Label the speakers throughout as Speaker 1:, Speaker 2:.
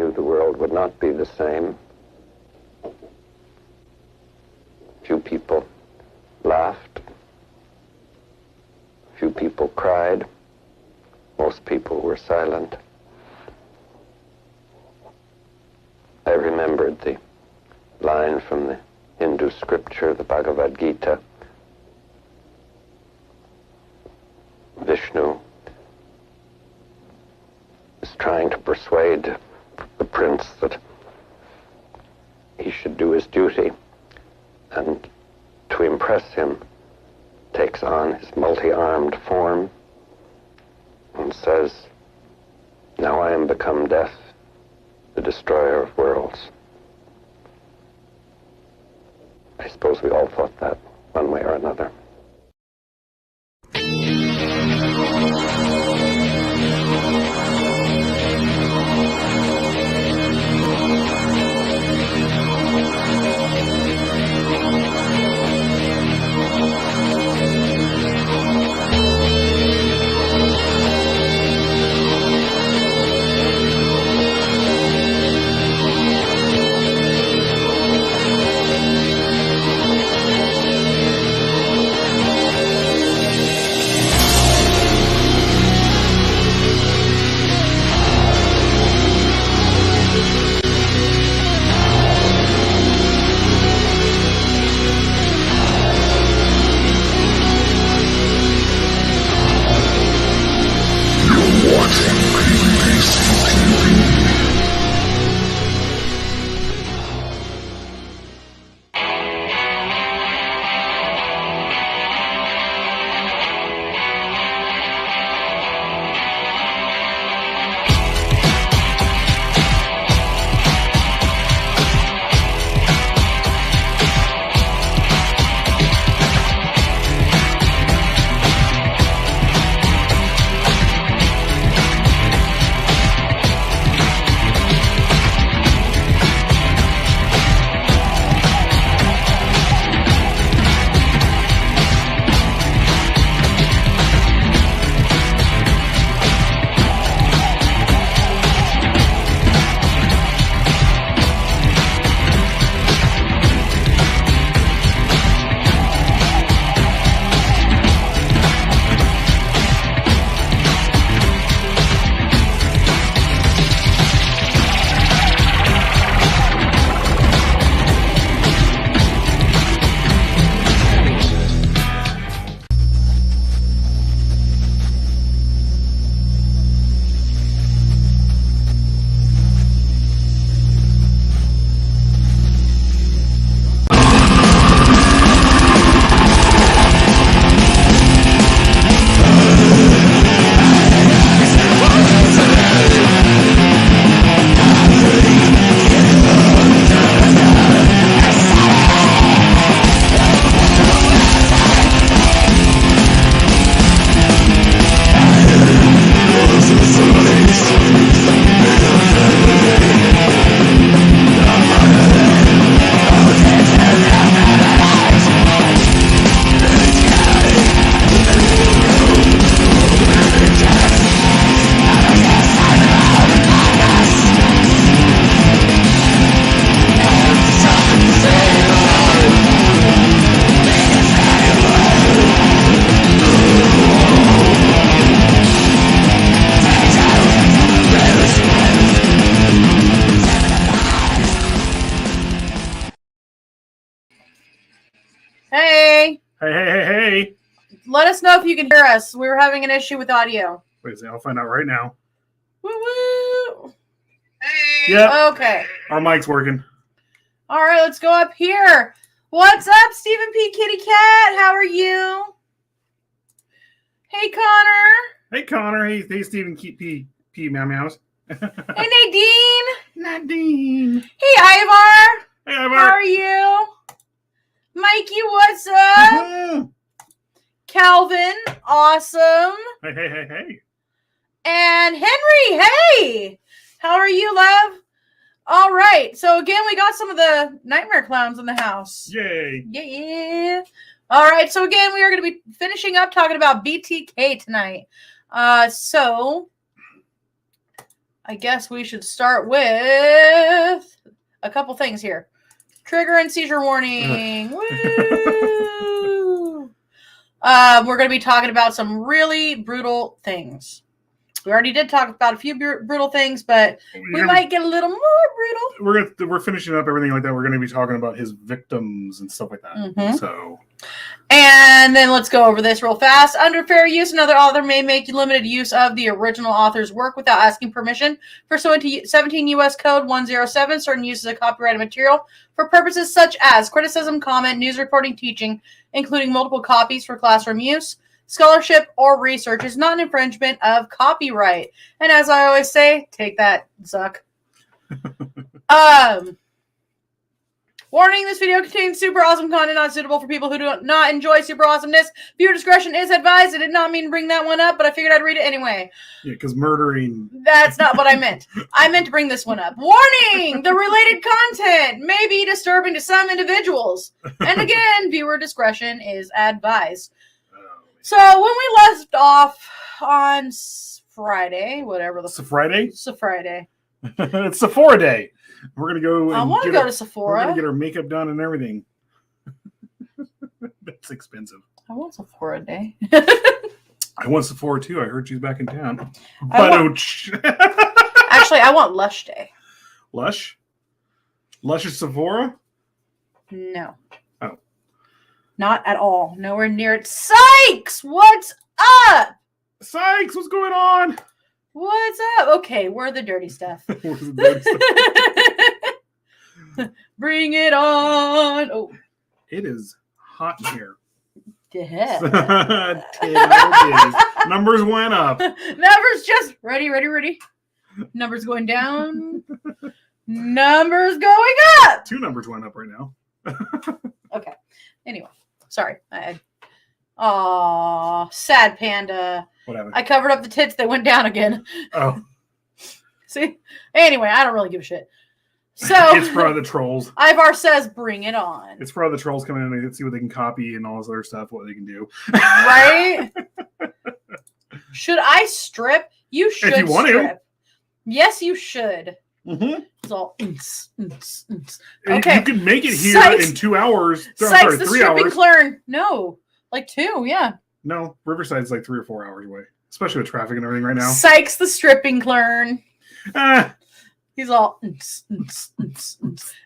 Speaker 1: knew the world would not be the same. Few people laughed. Few people cried. Most people were silent. I remembered the line from the Hindu scripture, the Bhagavad Gita. Vishnu is trying to persuade the prince that he should do his duty, and to impress him takes on his multi-armed form and says, "Now I am become death, the destroyer of worlds." I suppose we all thought that one way or another.
Speaker 2: Hey.
Speaker 3: Let us know if you can hear us. We're having an issue with audio.
Speaker 2: Wait a second, I'll find out right now.
Speaker 3: Woo-woo.
Speaker 2: Hey. Yep.
Speaker 3: Okay.
Speaker 2: Our mic's working.
Speaker 3: All right, let's go up here. What's up, Stephen P. Kitty Cat? How are you? Hey, Connor.
Speaker 2: Hey, Connor. Hey, Stephen P. Meow Meows.
Speaker 3: Hey,
Speaker 2: Nadine.
Speaker 3: Hey, Ivar.
Speaker 2: Hey, Ivar.
Speaker 3: How are you? Mikey, what's up? Calvin, awesome.
Speaker 2: Hey.
Speaker 3: And Henry, hey. How are you, love? All right. So, again, we got some of the Nightmare Clowns in the house.
Speaker 2: Yay.
Speaker 3: Yeah. All right. So, again, we are going to be finishing up talking about BTK tonight. I guess we should start with a couple things here. Trigger and seizure warning. Woo! We're going to be talking about some really brutal things. We already did talk about a few brutal things, but we might get a little more brutal.
Speaker 2: We're finishing up everything like that. We're going to be talking about his victims and stuff like that.
Speaker 3: Mm-hmm.
Speaker 2: So,
Speaker 3: and then let's go over this real fast. Under fair use, another author may make limited use of the original author's work without asking permission. Pursuant to 17 U.S. Code 107, certain uses of copyrighted material for purposes such as criticism, comment, news reporting, teaching, including multiple copies for classroom use, scholarship, or research is not an infringement of copyright. And as I always say, take that, Zuck. Warning, this video contains super awesome content not suitable for people who do not enjoy super awesomeness. Viewer discretion is advised. I did not mean to bring that one up, but I figured I'd read it anyway.
Speaker 2: Yeah, because murdering...
Speaker 3: That's not what I meant. I meant to bring this one up. Warning! The related content may be disturbing to some individuals. And again, viewer discretion is advised. So when we left off on Friday, whatever the...
Speaker 2: It's a Friday?
Speaker 3: It's a Friday.
Speaker 2: It's Sephora Day. We're going to go...
Speaker 3: I want to go to Sephora.
Speaker 2: We're going to get our makeup done and everything. That's expensive.
Speaker 3: I want Sephora Day.
Speaker 2: I want Sephora too. I heard she's back in town.
Speaker 3: Actually, I want Lush Day.
Speaker 2: Lush? Lush is Sephora?
Speaker 3: No.
Speaker 2: Oh.
Speaker 3: Not at all. Nowhere near it. Sykes! What's up?
Speaker 2: Sykes, what's going on?
Speaker 3: What's up? Okay, we're the dirty stuff.
Speaker 2: Where's the dirty stuff?
Speaker 3: Bring it on. Oh.
Speaker 2: It is hot in here.
Speaker 3: Yeah.
Speaker 2: Numbers went up.
Speaker 3: Numbers just ready. Numbers going down. Numbers going up.
Speaker 2: 2 numbers went up right now.
Speaker 3: Okay. Anyway, sorry. Aw, sad panda.
Speaker 2: Whatever.
Speaker 3: I covered up the tits. They went down again.
Speaker 2: Oh.
Speaker 3: See? Anyway, I don't really give a shit. So
Speaker 2: it's for the trolls.
Speaker 3: Ivar says, bring it on.
Speaker 2: It's for the trolls coming in and see what they can copy and all this other stuff, what they can do.
Speaker 3: Right? Should I strip? You should
Speaker 2: if you want
Speaker 3: strip.
Speaker 2: to.
Speaker 3: Yes, you should.
Speaker 2: Mm-hmm.
Speaker 3: It's all okay.
Speaker 2: You can make it here in 2 hours.
Speaker 3: Sykes, the
Speaker 2: 3
Speaker 3: stripping
Speaker 2: hours.
Speaker 3: clearn. No, like 2, yeah.
Speaker 2: No, Riverside's like 3 or 4 hours away, especially with traffic and everything right now.
Speaker 3: Sykes, the stripping clearn. He's all,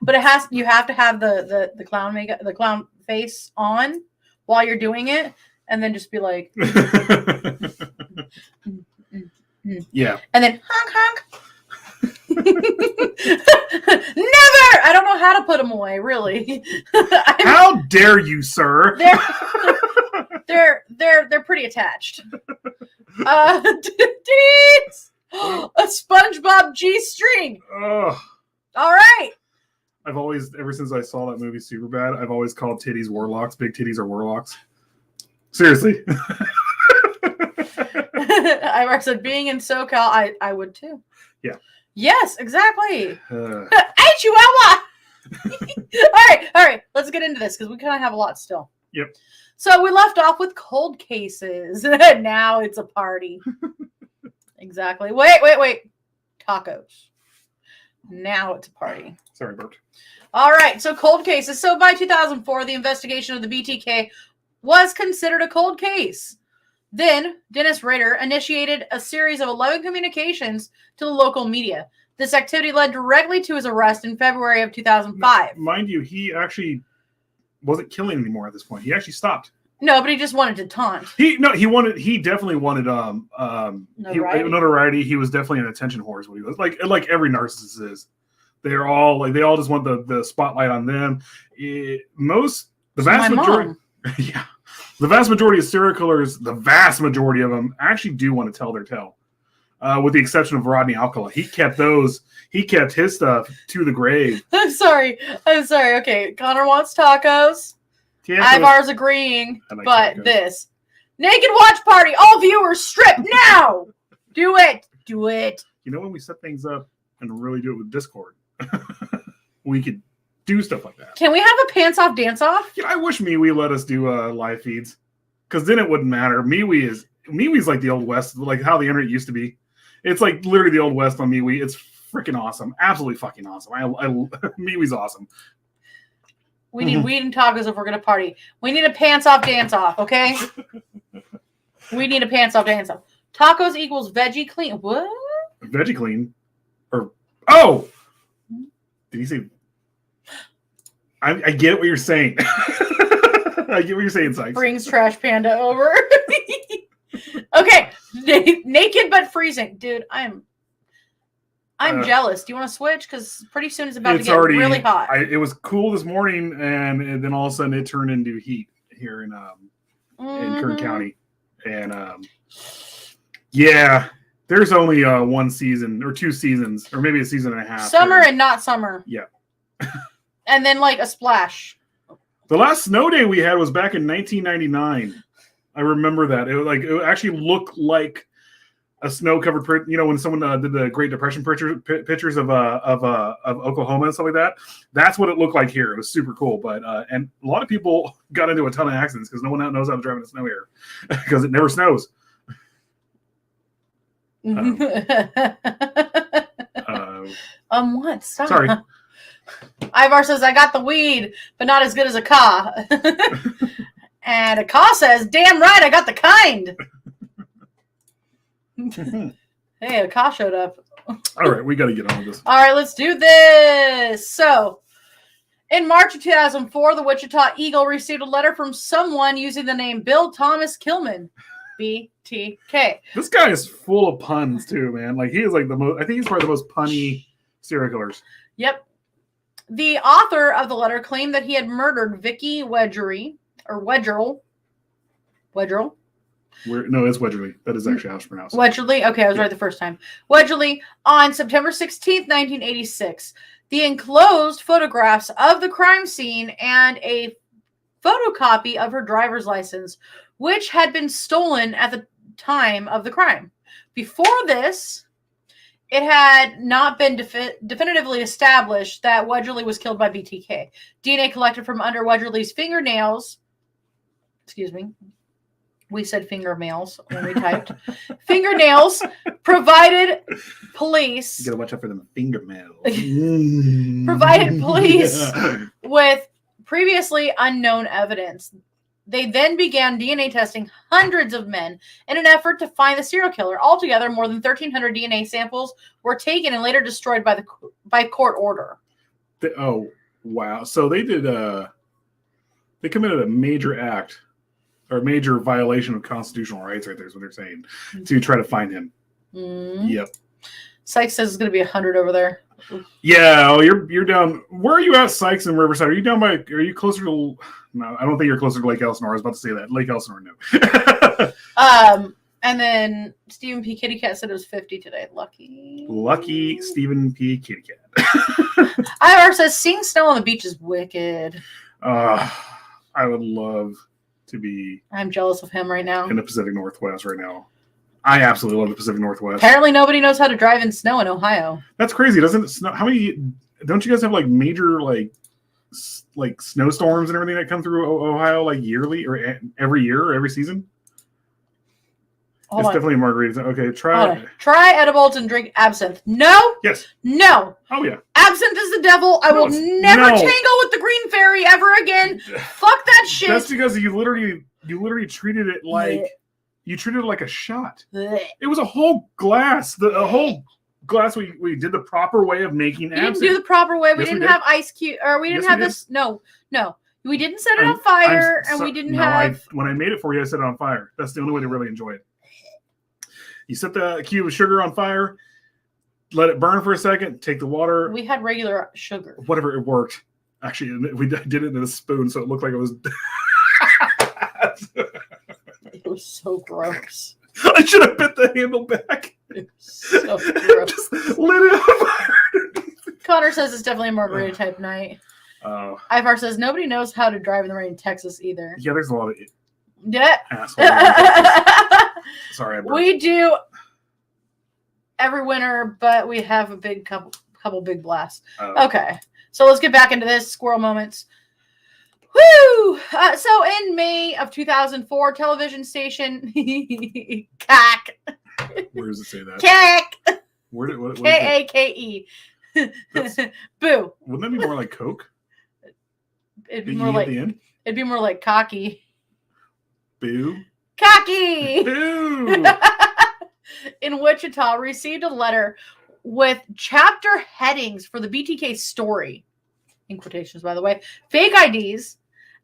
Speaker 3: but you have to have the clown makeup, the clown face on while you're doing it, and then just be like,
Speaker 2: yeah,
Speaker 3: and then honk. Never. I don't know how to put them away. Really.
Speaker 2: How dare you, sir?
Speaker 3: They're pretty attached. A SpongeBob G-string.
Speaker 2: Ugh.
Speaker 3: All right.
Speaker 2: I've always, ever since I saw that movie Superbad, I've always called titties warlocks. Big titties are warlocks. Seriously.
Speaker 3: I said being in SoCal, I would too.
Speaker 2: Yeah.
Speaker 3: Yes, exactly. Hey, Chihuahua! All right. Let's get into this because we kind of have a lot still.
Speaker 2: Yep.
Speaker 3: So we left off with cold cases. Now it's a party. Exactly. Wait. Tacos. Now it's a party.
Speaker 2: Sorry, burped.
Speaker 3: All right. So cold cases. So by 2004, the investigation of the BTK was considered a cold case. Then Dennis Rader initiated a series of 11 communications to the local media. This activity led directly to his arrest in February of 2005.
Speaker 2: Mind you, he actually wasn't killing anymore at this point. He actually stopped.
Speaker 3: No, but he just wanted to taunt.
Speaker 2: He definitely wanted notoriety. He was definitely an attention whore is what he was. Like every narcissist is. They all just want the spotlight on them. The vast majority yeah. The vast majority of serial killers, the vast majority of them actually do want to tell their tale. With the exception of Rodney Alcala. He kept his stuff to the grave.
Speaker 3: I'm sorry. Okay, Connor wants tacos.
Speaker 2: Yeah,
Speaker 3: Ivar's agreeing,
Speaker 2: like
Speaker 3: but
Speaker 2: tacos.
Speaker 3: this. Naked watch party. All viewers strip now. Do it.
Speaker 2: You know, when we set things up and really do it with Discord, we could do stuff like that.
Speaker 3: Can we have a pants off dance off?
Speaker 2: Yeah, I wish MeWe let us do live feeds, because then it wouldn't matter. MeWe's like the old west, like how the internet used to be. It's like literally the Old West on MeWe. It's freaking awesome. Absolutely fucking awesome. MeWe's awesome.
Speaker 3: We need weed and tacos if we're going to party. We need a pants off dance off, okay? We need a pants off dance off. Tacos equals veggie clean. What?
Speaker 2: Veggie clean? Oh! Did he say... I get what you're saying. I get what you're saying, Sykes.
Speaker 3: Brings Trash Panda over. Okay. Naked but freezing. Dude, I'm jealous. Do you want to switch? Because pretty soon it's about to get really hot.
Speaker 2: It was cool this morning, and then all of a sudden it turned into heat here in Kern County. And yeah, there's only one season or 2 seasons, or maybe a season and a half.
Speaker 3: Summer and not summer.
Speaker 2: Yeah.
Speaker 3: And then like a splash.
Speaker 2: The last snow day we had was back in 1999. I remember that. It actually looked like a snow-covered, when someone did the Great Depression pictures of Oklahoma and stuff like that. That's what it looked like here. It was super cool, but and a lot of people got into a ton of accidents because no one knows how to drive in the snow here because it never snows.
Speaker 3: What? Stop.
Speaker 2: Sorry.
Speaker 3: Ivar says, I got the weed, but not as good as a Ka. And a Ka says, damn right, I got the kind. Hey, a Ka showed up.
Speaker 2: All right, we got to get on with this.
Speaker 3: All right, let's do this. So, in March of 2004, the Wichita Eagle received a letter from someone using the name Bill Thomas Kilman, BTK.
Speaker 2: This guy is full of puns, too, man. Like, he is like the most, I think he's probably the most punny serial killers.
Speaker 3: Yep. The author of the letter claimed that he had murdered Vicky Wedgery, or Wedgerl. No,
Speaker 2: it's Wedgerly. That is actually how it's pronounced.
Speaker 3: Wedgerly? Okay, I was right the first time. Wedgerly on September 16th, 1986. The enclosed photographs of the crime scene and a photocopy of her driver's license, which had been stolen at the time of the crime. Before this, it had not been definitively established that Wedgerly was killed by BTK. DNA collected from under Wedgerly's fingernails. Excuse me. We said fingernails when we typed. Fingernails provided police.
Speaker 2: You gotta watch out for them fingernails.
Speaker 3: Provided police with previously unknown evidence. They then began DNA testing hundreds of men in an effort to find the serial killer. Altogether, more than 1,300 DNA samples were taken and later destroyed by court order.
Speaker 2: Oh, wow. So they did they committed a major act or a major violation of constitutional rights right there is what they're saying to try to find him. Yep.
Speaker 3: Sykes says it's going to be 100 over there.
Speaker 2: Yeah, oh, you're down. Where are you at, Sykes and Riverside? Are you closer to... No, I don't think you're closer to Lake Elsinore. I was about to say that. Lake Elsinore, no.
Speaker 3: And then Stephen P. Kitty Cat said it was 50 today.
Speaker 2: Lucky Stephen P. Kitty Cat.
Speaker 3: Ivar says seeing snow on the beach is wicked.
Speaker 2: I would love to be...
Speaker 3: I'm jealous of him right now.
Speaker 2: In the Pacific Northwest right now. I absolutely love the Pacific Northwest.
Speaker 3: Apparently nobody knows how to drive in snow in Ohio.
Speaker 2: That's crazy. Doesn't it snow? How many... Don't you guys have like major like snowstorms and everything that come through Ohio like yearly or every year or every season? It's definitely a margarita. Okay,
Speaker 3: try edibles and drink absinthe. No.
Speaker 2: Yes.
Speaker 3: No.
Speaker 2: Oh yeah.
Speaker 3: Absinthe is the devil. I will never tangle with the green fairy ever again. Fuck that shit.
Speaker 2: That's because you literally treated it like you treated it like a shot. It was a whole glass. A whole glass. We did the proper way of making absinthe.
Speaker 3: We didn't do the proper way. We didn't have ice cube, or we didn't have this. No. We didn't set it on fire, and we didn't have.
Speaker 2: When I made it for you, I set it on fire. That's the only way to really enjoy it. You set the cube of sugar on fire, let it burn for a second, take the water.
Speaker 3: We had regular sugar.
Speaker 2: Whatever, it worked. Actually, we did it in a spoon, so it looked like it was...
Speaker 3: It was so gross.
Speaker 2: I should have bit the handle back.
Speaker 3: It was so gross.
Speaker 2: Just lit it on fire.
Speaker 3: Connor says it's definitely a margarita type night. Ivar says nobody knows how to drive in the rain in Texas either.
Speaker 2: Yeah, there's a lot of assholes. Sorry,
Speaker 3: we do every winter, but we have a big couple big blasts. Okay, so let's get back into this squirrel moments. Woo! So in May of 2004, television station CAC
Speaker 2: Where does it say that?
Speaker 3: Kake.
Speaker 2: What
Speaker 3: Kake. Boo.
Speaker 2: Wouldn't that be more like Coke?
Speaker 3: It'd be more like
Speaker 2: the end?
Speaker 3: It'd be more like cocky.
Speaker 2: Boo.
Speaker 3: Cocky.
Speaker 2: Boo.
Speaker 3: In Wichita, received a letter with chapter headings for the BTK story, in quotations, by the way, fake IDs,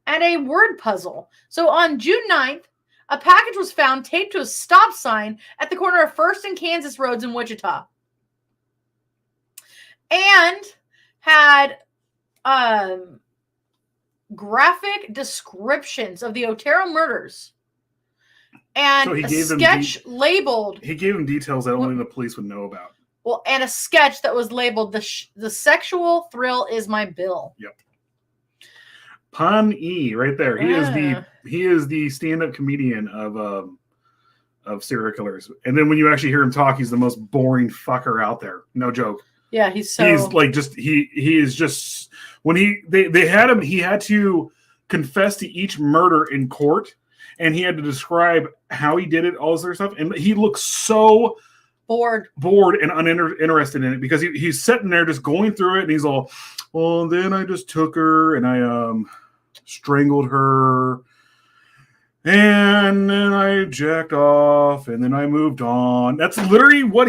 Speaker 3: and a word puzzle. So on June 9th, a package was found taped to a stop sign at the corner of 1st and Kansas roads in Wichita. And had graphic descriptions of the Otero murders. And a sketch labeled...
Speaker 2: He gave him details that only the police would know about.
Speaker 3: Well, and a sketch that was labeled the sexual thrill is my bill.
Speaker 2: Yep. Pun E right there. He is the stand-up comedian of serial killers. And then when you actually hear him talk, he's the most boring fucker out there. No joke.
Speaker 3: Yeah, he's
Speaker 2: like just he is just when they had him, he had to confess to each murder in court, and he had to describe how he did it, all this other stuff, and he looks so bored and uninterested in it because he's sitting there just going through it, and he's all, well, then I just took her and I strangled her, and then I jacked off, and then I moved on. That's literally what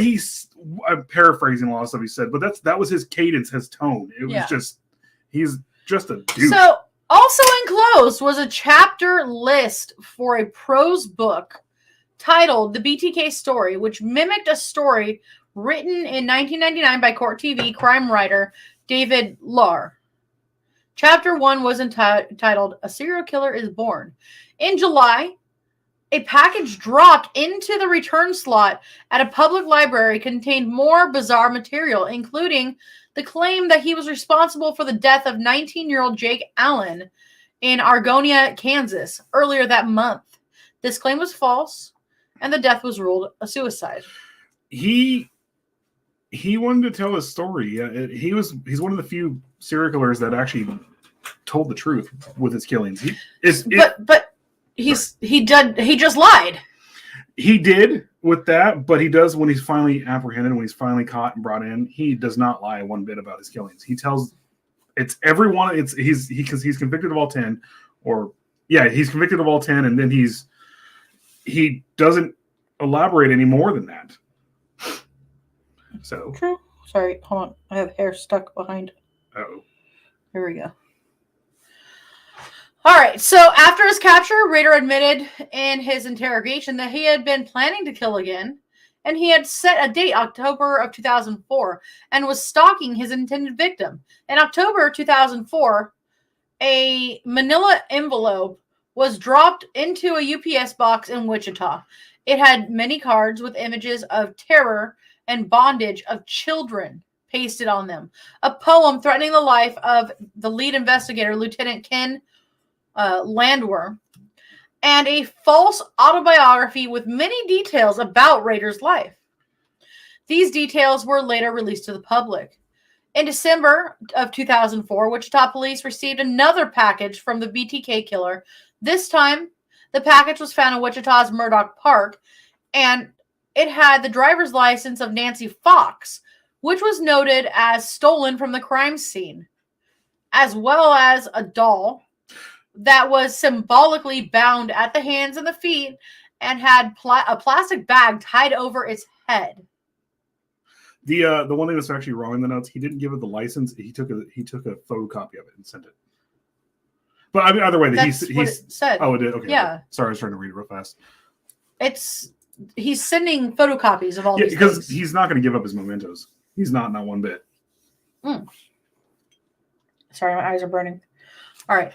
Speaker 2: I'm paraphrasing a lot of stuff he said, but that was his cadence, his tone. It was just, he's just a dude.
Speaker 3: So also enclosed was a chapter list for a prose book titled The BTK Story, which mimicked a story written in 1999 by Court TV crime writer David Lahr. Chapter 1 was entitled A Serial Killer is Born. In July, a package dropped into the return slot at a public library contained more bizarre material, including the claim that he was responsible for the death of 19-year-old Jake Allen in Argonia, Kansas, earlier that month. This claim was false, and the death was ruled a suicide.
Speaker 2: He wanted to tell his story. He's one of the few serial killers that actually told the truth with his killings. But
Speaker 3: he just lied.
Speaker 2: He did with that, but he does when he's finally apprehended, when he's finally caught and brought in. He does not lie one bit about his killings. He tells it's everyone. He's convicted of all 10, he's convicted of all 10, and then he doesn't elaborate any more than that. So
Speaker 3: true. Sorry, hold on. I have hair stuck behind.
Speaker 2: Uh-oh.
Speaker 3: Here we go. All right, so after his capture, Rader admitted in his interrogation that he had been planning to kill again, and he had set a date, October of 2004, and was stalking his intended victim. In October 2004, a manila envelope was dropped into a UPS box in Wichita. It had many cards with images of terror and bondage of children pasted on them, a poem threatening the life of the lead investigator, Lieutenant Ken Landwehr, and a false autobiography with many details about Rader's life. These details were later released to the public. In December of 2004, Wichita police received another package from the BTK killer. This time, the package was found in Wichita's Murdoch Park, and it had the driver's license of Nancy Fox, which was noted as stolen from the crime scene, as well as a doll that was symbolically bound at the hands and the feet and had a plastic bag tied over its head.
Speaker 2: The one thing that's actually wrong in the notes, he didn't give it the license. He took a photocopy of it and sent it. But I mean, either way,
Speaker 3: that's what it said.
Speaker 2: Oh, it did. Okay.
Speaker 3: Yeah.
Speaker 2: Okay. Sorry, I was trying to read it real fast.
Speaker 3: He's sending photocopies of all these
Speaker 2: because
Speaker 3: things.
Speaker 2: He's not going to give up his mementos. He's not one bit.
Speaker 3: Sorry, my eyes are burning. All right.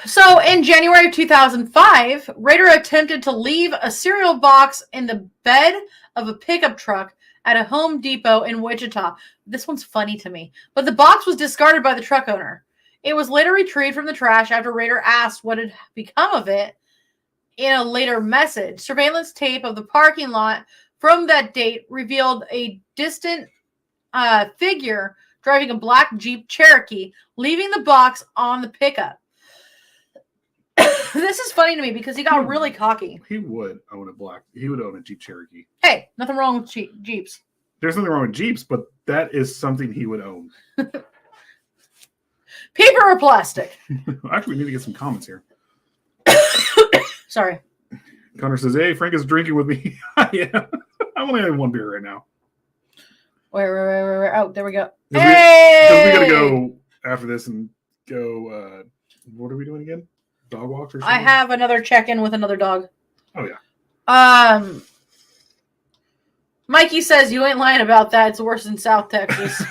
Speaker 3: So in January 2005, Rader attempted to leave a cereal box in the bed of a pickup truck at a Home Depot in Wichita. This one's funny to me, but the box was discarded by the truck owner. It was later retrieved from the trash after Rader asked what had become of it in a later message. Surveillance tape of the parking lot from that date revealed a distant figure driving a black Jeep Cherokee, leaving the box on the pickup. This is funny to me because he got really cocky.
Speaker 2: He would own a Jeep Cherokee.
Speaker 3: Hey, nothing wrong with Jeeps.
Speaker 2: There's nothing wrong with Jeeps, but that is something he would own.
Speaker 3: Paper or plastic?
Speaker 2: Actually, we need to get some comments here.
Speaker 3: Sorry.
Speaker 2: Connor says, hey, Frank is drinking with me. Yeah. I'm only having one beer right now.
Speaker 3: Wait. Oh, there we go.
Speaker 2: Because
Speaker 3: Hey!
Speaker 2: we got to go after this and go, what are we doing again? Dog walks or something?
Speaker 3: I have another check-in with another dog.
Speaker 2: Oh, yeah.
Speaker 3: Mikey says, you ain't lying about that. It's worse than South Texas.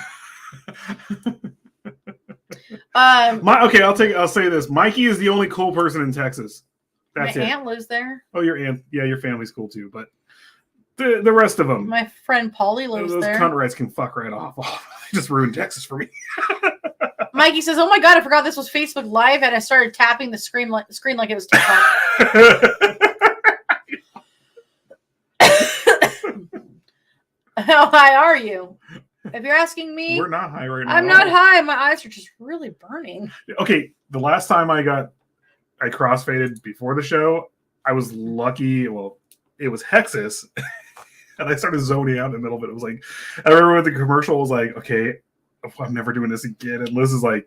Speaker 2: Okay, I'll say this. Mikey is the only cool person in Texas. That's
Speaker 3: my
Speaker 2: it.
Speaker 3: aunt lives there.
Speaker 2: Oh, your aunt. Yeah, your family's cool too, but the rest of them.
Speaker 3: My friend Polly lives
Speaker 2: those
Speaker 3: there.
Speaker 2: Those cunt rights can fuck right off. Oh, they just ruined Texas for me.
Speaker 3: Mikey says, oh my God, I forgot this was Facebook Live, and I started tapping the screen like it was TikTok. How high are you? If you're asking me,
Speaker 2: we're not high right now.
Speaker 3: I'm not high. My eyes are just really burning.
Speaker 2: Okay, the last time I crossfaded before the show, I was lucky. Well, it was Hexus, and I started zoning out in the middle of it. It was like, I remember when the commercial was like, okay, I'm never doing this again. And Liz is like,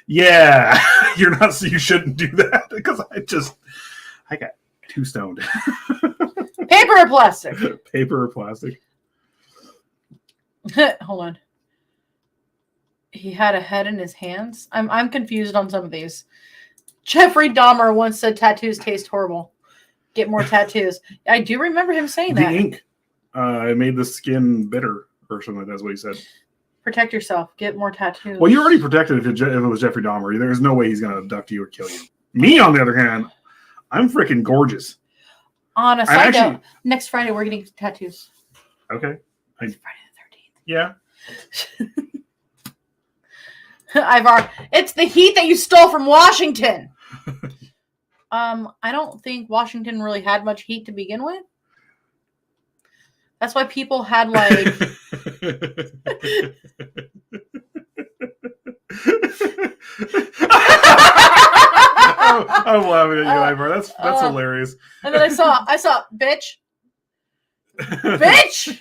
Speaker 2: yeah, you shouldn't do that, because I got too stoned.
Speaker 3: Paper or plastic?
Speaker 2: Paper or plastic?
Speaker 3: Hold on. He had a head in his hands. I'm confused on some of these. Jeffrey Dahmer once said tattoos taste horrible. Get more tattoos. I do remember him saying that.
Speaker 2: The ink made the skin bitter or something like that. That's what he said.
Speaker 3: Protect yourself. Get more tattoos.
Speaker 2: Well, you're already protected if it was Jeffrey Dahmer. There's no way he's going to abduct you or kill you. Me, on the other hand, I'm freaking gorgeous.
Speaker 3: On a side note, next Friday we're getting tattoos.
Speaker 2: Okay.
Speaker 3: It's Friday the 13th.
Speaker 2: Yeah.
Speaker 3: It's the heat that you stole from Washington. I don't think Washington really had much heat to begin with. That's why people had like
Speaker 2: I'm laughing at you, Ivar. That's hilarious.
Speaker 3: And then I saw bitch. Bitch.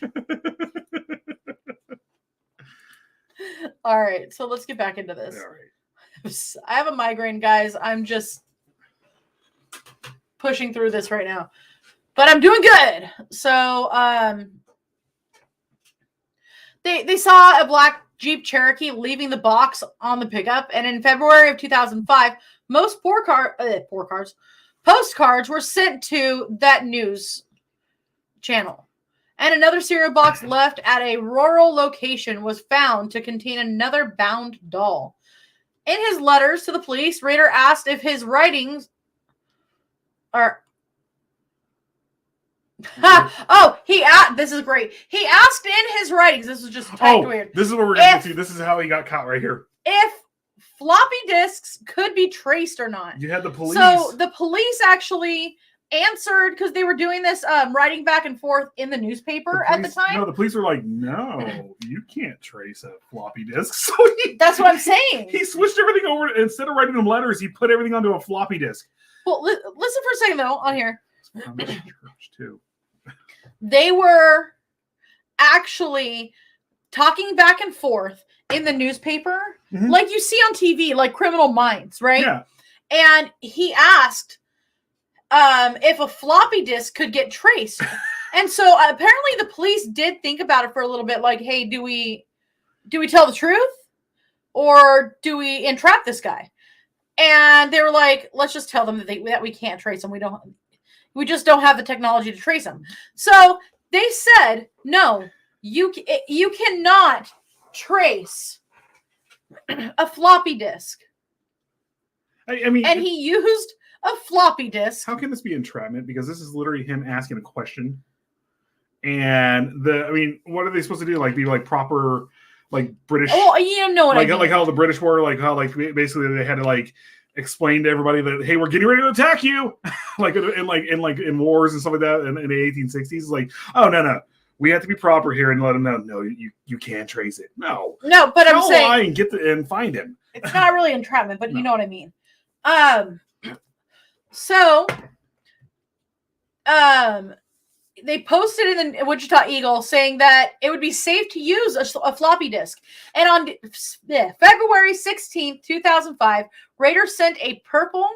Speaker 3: All right, so let's get back into this.
Speaker 2: All right.
Speaker 3: I have a migraine, guys. I'm just pushing through this right now, but I'm doing good. So, they saw a black Jeep Cherokee leaving the box on the pickup, and in February of 2005, most postcards were sent to that news channel. And another cereal box left at a rural location was found to contain another bound doll. In his letters to the police, Rader asked if his writings are... this is great. He asked in his writings, this was just typed weird.
Speaker 2: This is what we're going to see. This is how he got caught right here.
Speaker 3: If floppy disks could be traced or not.
Speaker 2: You had the police.
Speaker 3: So the police actually answered, because they were doing this writing back and forth in the newspaper at the time.
Speaker 2: No, the police were like, no, you can't trace a floppy disk. So
Speaker 3: that's what I'm saying.
Speaker 2: He switched everything over. Instead of writing them letters, he put everything onto a floppy disk.
Speaker 3: Well, listen for a second, though, on here.
Speaker 2: Church too.
Speaker 3: They were actually talking back and forth in the newspaper, like you see on TV, like Criminal Minds, right?
Speaker 2: Yeah.
Speaker 3: And he asked if a floppy disk could get traced. And so apparently the police did think about it for a little bit, like, hey, do we tell the truth or do we entrap this guy? And they were like, let's just tell them that we can't trace him. We just don't have the technology to trace him. So they said, no, you cannot trace a floppy disk.
Speaker 2: I mean,
Speaker 3: and he used a floppy disk.
Speaker 2: How can this be entrapment? Because this is literally him asking a question. And what are they supposed to do? Like be like proper, like British.
Speaker 3: Oh, you know what I mean.
Speaker 2: Like how the British were, like how like basically they had to like explain to everybody that, hey, we're getting ready to attack you, in wars and stuff like that in the 1860s. Like, oh no, we have to be proper here and let them know. No, you can't trace it. No,
Speaker 3: but I'm saying
Speaker 2: and find him.
Speaker 3: It's not really entrapment, but you know what I mean. So, they posted in the Wichita Eagle saying that it would be safe to use a floppy disk. And on February 16th, 2005, Rader sent a purple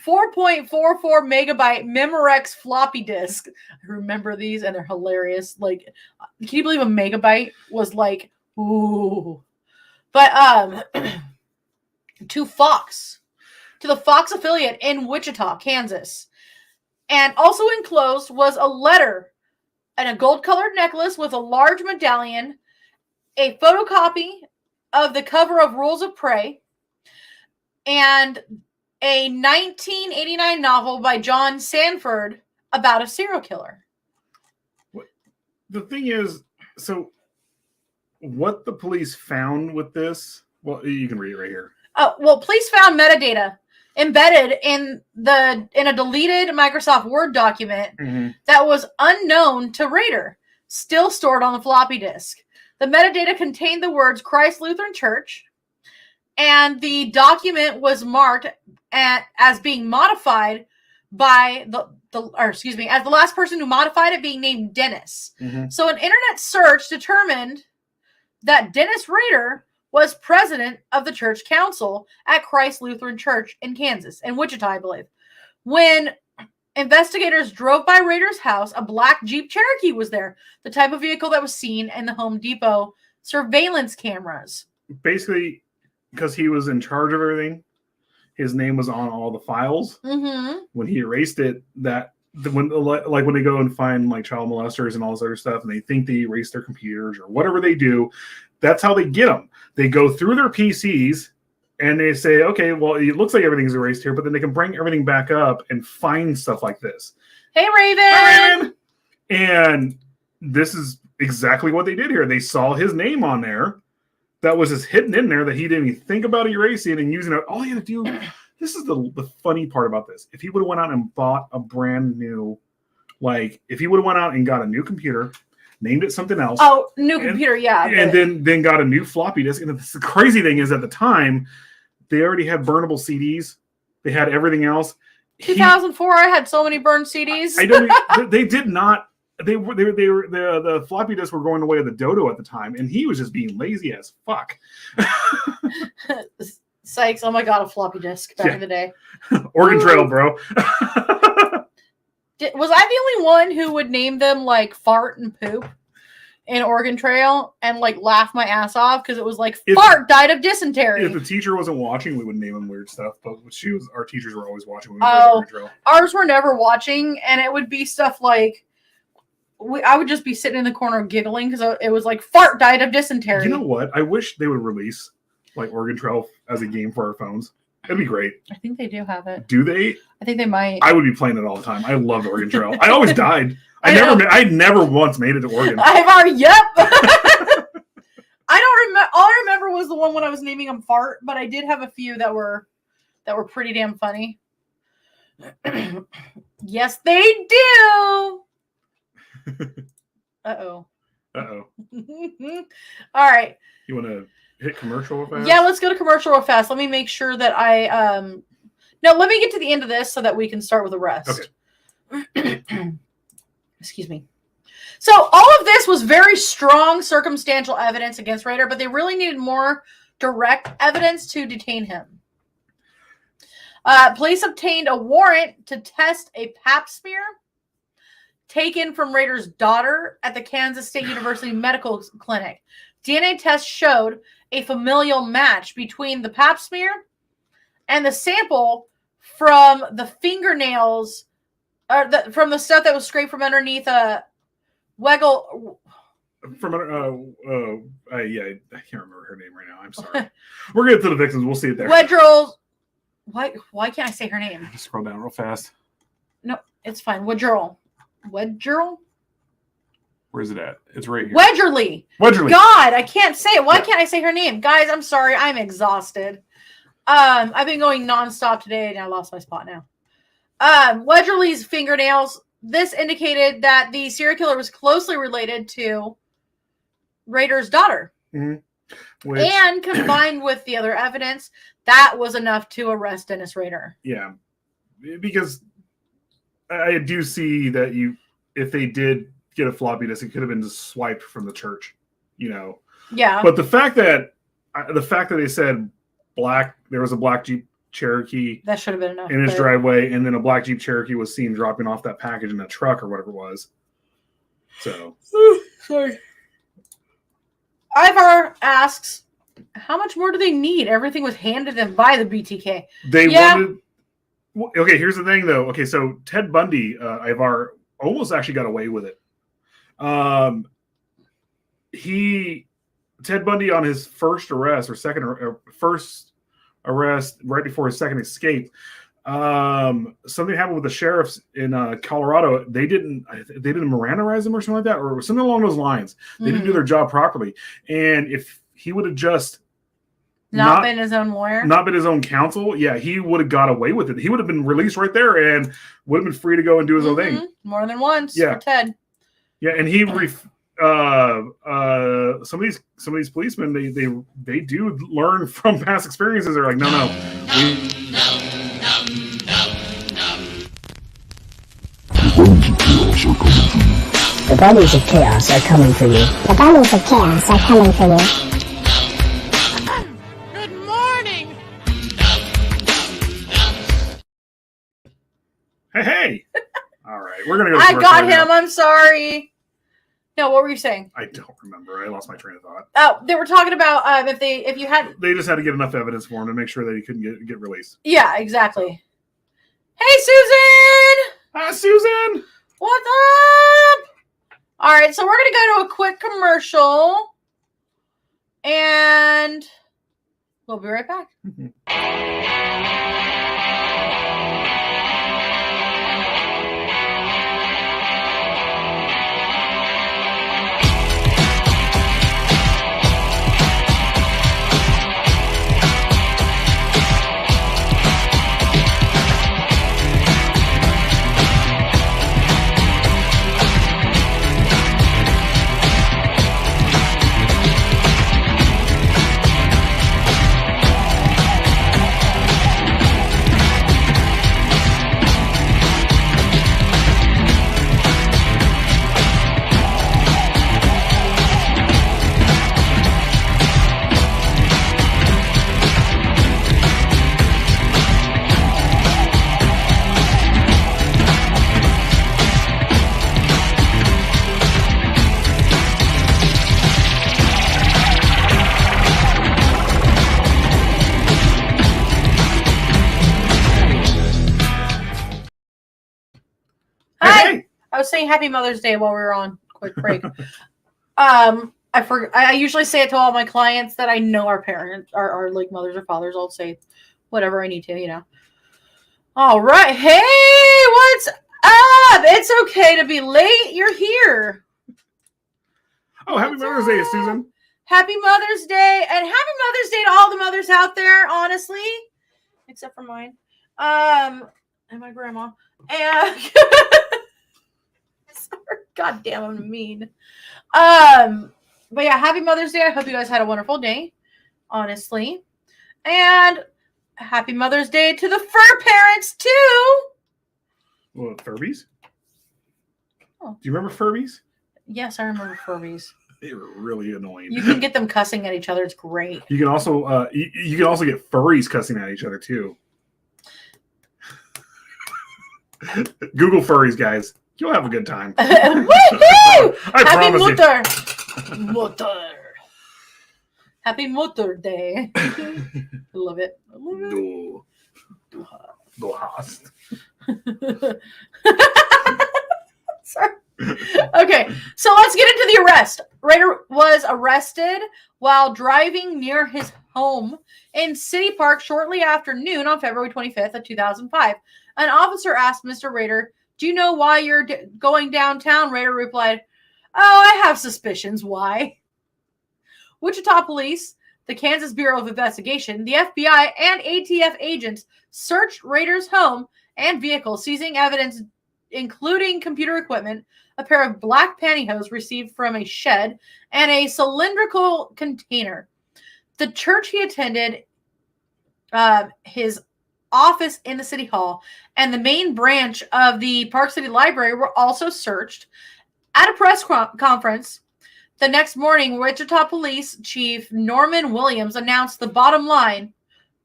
Speaker 3: 4.44 megabyte Memorex floppy disk. I remember these, and they're hilarious. Like, can you believe a megabyte was like, ooh. But to the Fox affiliate in Wichita, Kansas. And also enclosed was a letter and a gold-colored necklace with a large medallion, a photocopy of the cover of Rules of Prey, and a 1989 novel by John Sanford about a serial killer.
Speaker 2: The thing is, so what the police found with this, well, you can read it right here.
Speaker 3: Well, police found metadata embedded in a deleted Microsoft Word document that was unknown to Rader, still stored on the floppy disk. The metadata contained the words Christ Lutheran Church, and the document was marked as being modified by as the last person who modified it being named Dennis. So an internet search determined that Dennis Rader was president of the church council at Christ Lutheran Church in Kansas, in Wichita, I believe. When investigators drove by Rader's house, a black Jeep Cherokee was there, the type of vehicle that was seen in the Home Depot surveillance cameras.
Speaker 2: Basically, because he was in charge of everything, his name was on all the files. When he erased it, when they go and find like child molesters and all this other stuff, and they think they erase their computers or whatever they do, that's how they get them. They go through their PCs and they say, okay, well, it looks like everything's erased here, but then they can bring everything back up and find stuff like this.
Speaker 3: Hey, Raven!
Speaker 2: Hi, Raven! And this is exactly what they did here. They saw his name on there that was just hidden in there that he didn't even think about erasing and using it. All he had to do, this is the funny part about this. If he would have went out and bought a brand new, if he would have went out and got a new computer, named it something else.
Speaker 3: Oh, new computer, yeah.
Speaker 2: And then got a new floppy disk. And the crazy thing is, at the time, they already had burnable CDs. They had everything else.
Speaker 3: 2004, I had so many burned CDs.
Speaker 2: They did not. They were the floppy disks were going away at the dodo at the time, and he was just being lazy as fuck.
Speaker 3: Sykes, oh my god, a floppy disk back in the day.
Speaker 2: Oregon Trail, bro.
Speaker 3: Was I the only one who would name them like fart and poop in Oregon Trail and like laugh my ass off because it was like fart died of dysentery?
Speaker 2: If the teacher wasn't watching, we would name them weird stuff. But our teachers were always watching. When we played Oregon Trail.
Speaker 3: Ours were never watching, and it would be stuff like I would just be sitting in the corner giggling because it was like fart died of dysentery.
Speaker 2: You know what? I wish they would release like Oregon Trail as a game for our phones. That'd be great.
Speaker 3: I think they do have it.
Speaker 2: Do they?
Speaker 3: I think they might.
Speaker 2: I would be playing it all the time. I loved Oregon Trail. I always died. I never once made it to Oregon.
Speaker 3: I've already, yep. I don't remember. All I remember was the one when I was naming them fart, but I did have a few that were pretty damn funny. Yes, they do. Uh-oh. All right.
Speaker 2: You want to hit commercial real fast?
Speaker 3: Yeah, let's go to commercial real fast. Let me make sure that let me get to the end of this so that we can start with the rest. Okay. Excuse me. So all of this was very strong circumstantial evidence against Rader, but they really needed more direct evidence to detain him. Police obtained a warrant to test a pap smear taken from Rader's daughter at the Kansas State University Medical Clinic. DNA tests showed a familial match between the pap smear and the sample from the fingernails, from the stuff that was scraped from underneath a Wegel.
Speaker 2: I can't remember her name right now. I'm sorry. We're gonna get to the victims. We'll see it there.
Speaker 3: Wedgerl. Why can't I say her name?
Speaker 2: Just scroll down real fast.
Speaker 3: No, it's fine. Wedgerl.
Speaker 2: Where is it at? It's right here.
Speaker 3: Wedgerly. God, I can't say it. Why can't I say her name? Guys, I'm sorry. I'm exhausted. I've been going nonstop today and I lost my spot now. Wedgerly's fingernails. This indicated that the serial killer was closely related to Rader's daughter. Mm-hmm. And combined with the other evidence, that was enough to arrest Dennis Rader.
Speaker 2: Yeah. because I do see that if they did get a floppy disk, it could have been just swiped from the church,
Speaker 3: Yeah.
Speaker 2: But the fact that they said there was a black Jeep Cherokee
Speaker 3: that should have been enough
Speaker 2: in his driveway, and then a black Jeep Cherokee was seen dropping off that package in that truck or whatever it was. So,
Speaker 3: sorry. Ivar asks, how much more do they need? Everything was handed them by the BTK.
Speaker 2: They wanted. Okay, here's the thing, though. Okay, so Ted Bundy, Ivar almost actually got away with it. Ted Bundy on his first arrest first arrest right before his second escape. Something happened with the sheriffs in Colorado. They didn't Mirandaize him or something like that, or something along those lines. They didn't do their job properly. And if he would have just
Speaker 3: not been his own lawyer,
Speaker 2: not been his own counsel, he would have got away with it. He would have been released right there and would have been free to go and do his own thing.
Speaker 3: More than once for Ted.
Speaker 2: Yeah, and he some of these policemen they do learn from past experiences. They're like, no.
Speaker 4: The bunnies of chaos are coming for you. The bunnies of chaos are coming for you.
Speaker 3: Good morning.
Speaker 2: Hey. All right, we're gonna go.
Speaker 3: I got him. I'm sorry. No, what were you saying?
Speaker 2: I don't remember. I lost my train of thought.
Speaker 3: Oh, they were talking about they
Speaker 2: just had to get enough evidence for him to make sure that he couldn't get released.
Speaker 3: Yeah, exactly. Hey, Susan.
Speaker 2: Hi, Susan.
Speaker 3: What's up? All right, so we're gonna go to a quick commercial, and we'll be right back. I was saying Happy Mother's Day while we were on quick break. I usually say it to all my clients that I know are parents, are like mothers or fathers. I'll say whatever I need to, All right. Hey, what's up? It's okay to be late. You're here.
Speaker 2: Oh, Happy Mother's Day, Susan.
Speaker 3: Happy Mother's Day. And Happy Mother's Day to all the mothers out there, honestly. Except for mine. And my grandma. And God damn, I'm mean. But yeah, Happy Mother's Day. I hope you guys had a wonderful day, honestly. And Happy Mother's Day to the fur parents too.
Speaker 2: What, Furbies?
Speaker 3: Oh.
Speaker 2: Do you remember Furbies?
Speaker 3: Yes, I remember Furbies.
Speaker 2: They were really annoying.
Speaker 3: You can get them cussing at each other. It's great.
Speaker 2: You can also you can also get furries cussing at each other too. Google furries, guys. You'll have a good time.
Speaker 3: Woohoo! Happy Mother.
Speaker 2: You.
Speaker 3: Mother. Happy Mother Day. I love it. I love it.
Speaker 2: Du hast.
Speaker 3: Sorry. Okay, so let's get into the arrest. Rader was arrested while driving near his home in City Park shortly after noon on February 25th of 2005. An officer asked Mr. Rader, "Do you know why you're going downtown?" Rader replied, "Oh, I have suspicions. Why?" Wichita Police, the Kansas Bureau of Investigation, the FBI, and ATF agents searched Rader's home and vehicle, seizing evidence including computer equipment, a pair of black pantyhose received from a shed, and a cylindrical container. The church he attended, his office in the city hall and the main branch of the Park City Library were also searched. At a press conference the next morning, Wichita Police Chief Norman Williams announced the bottom line: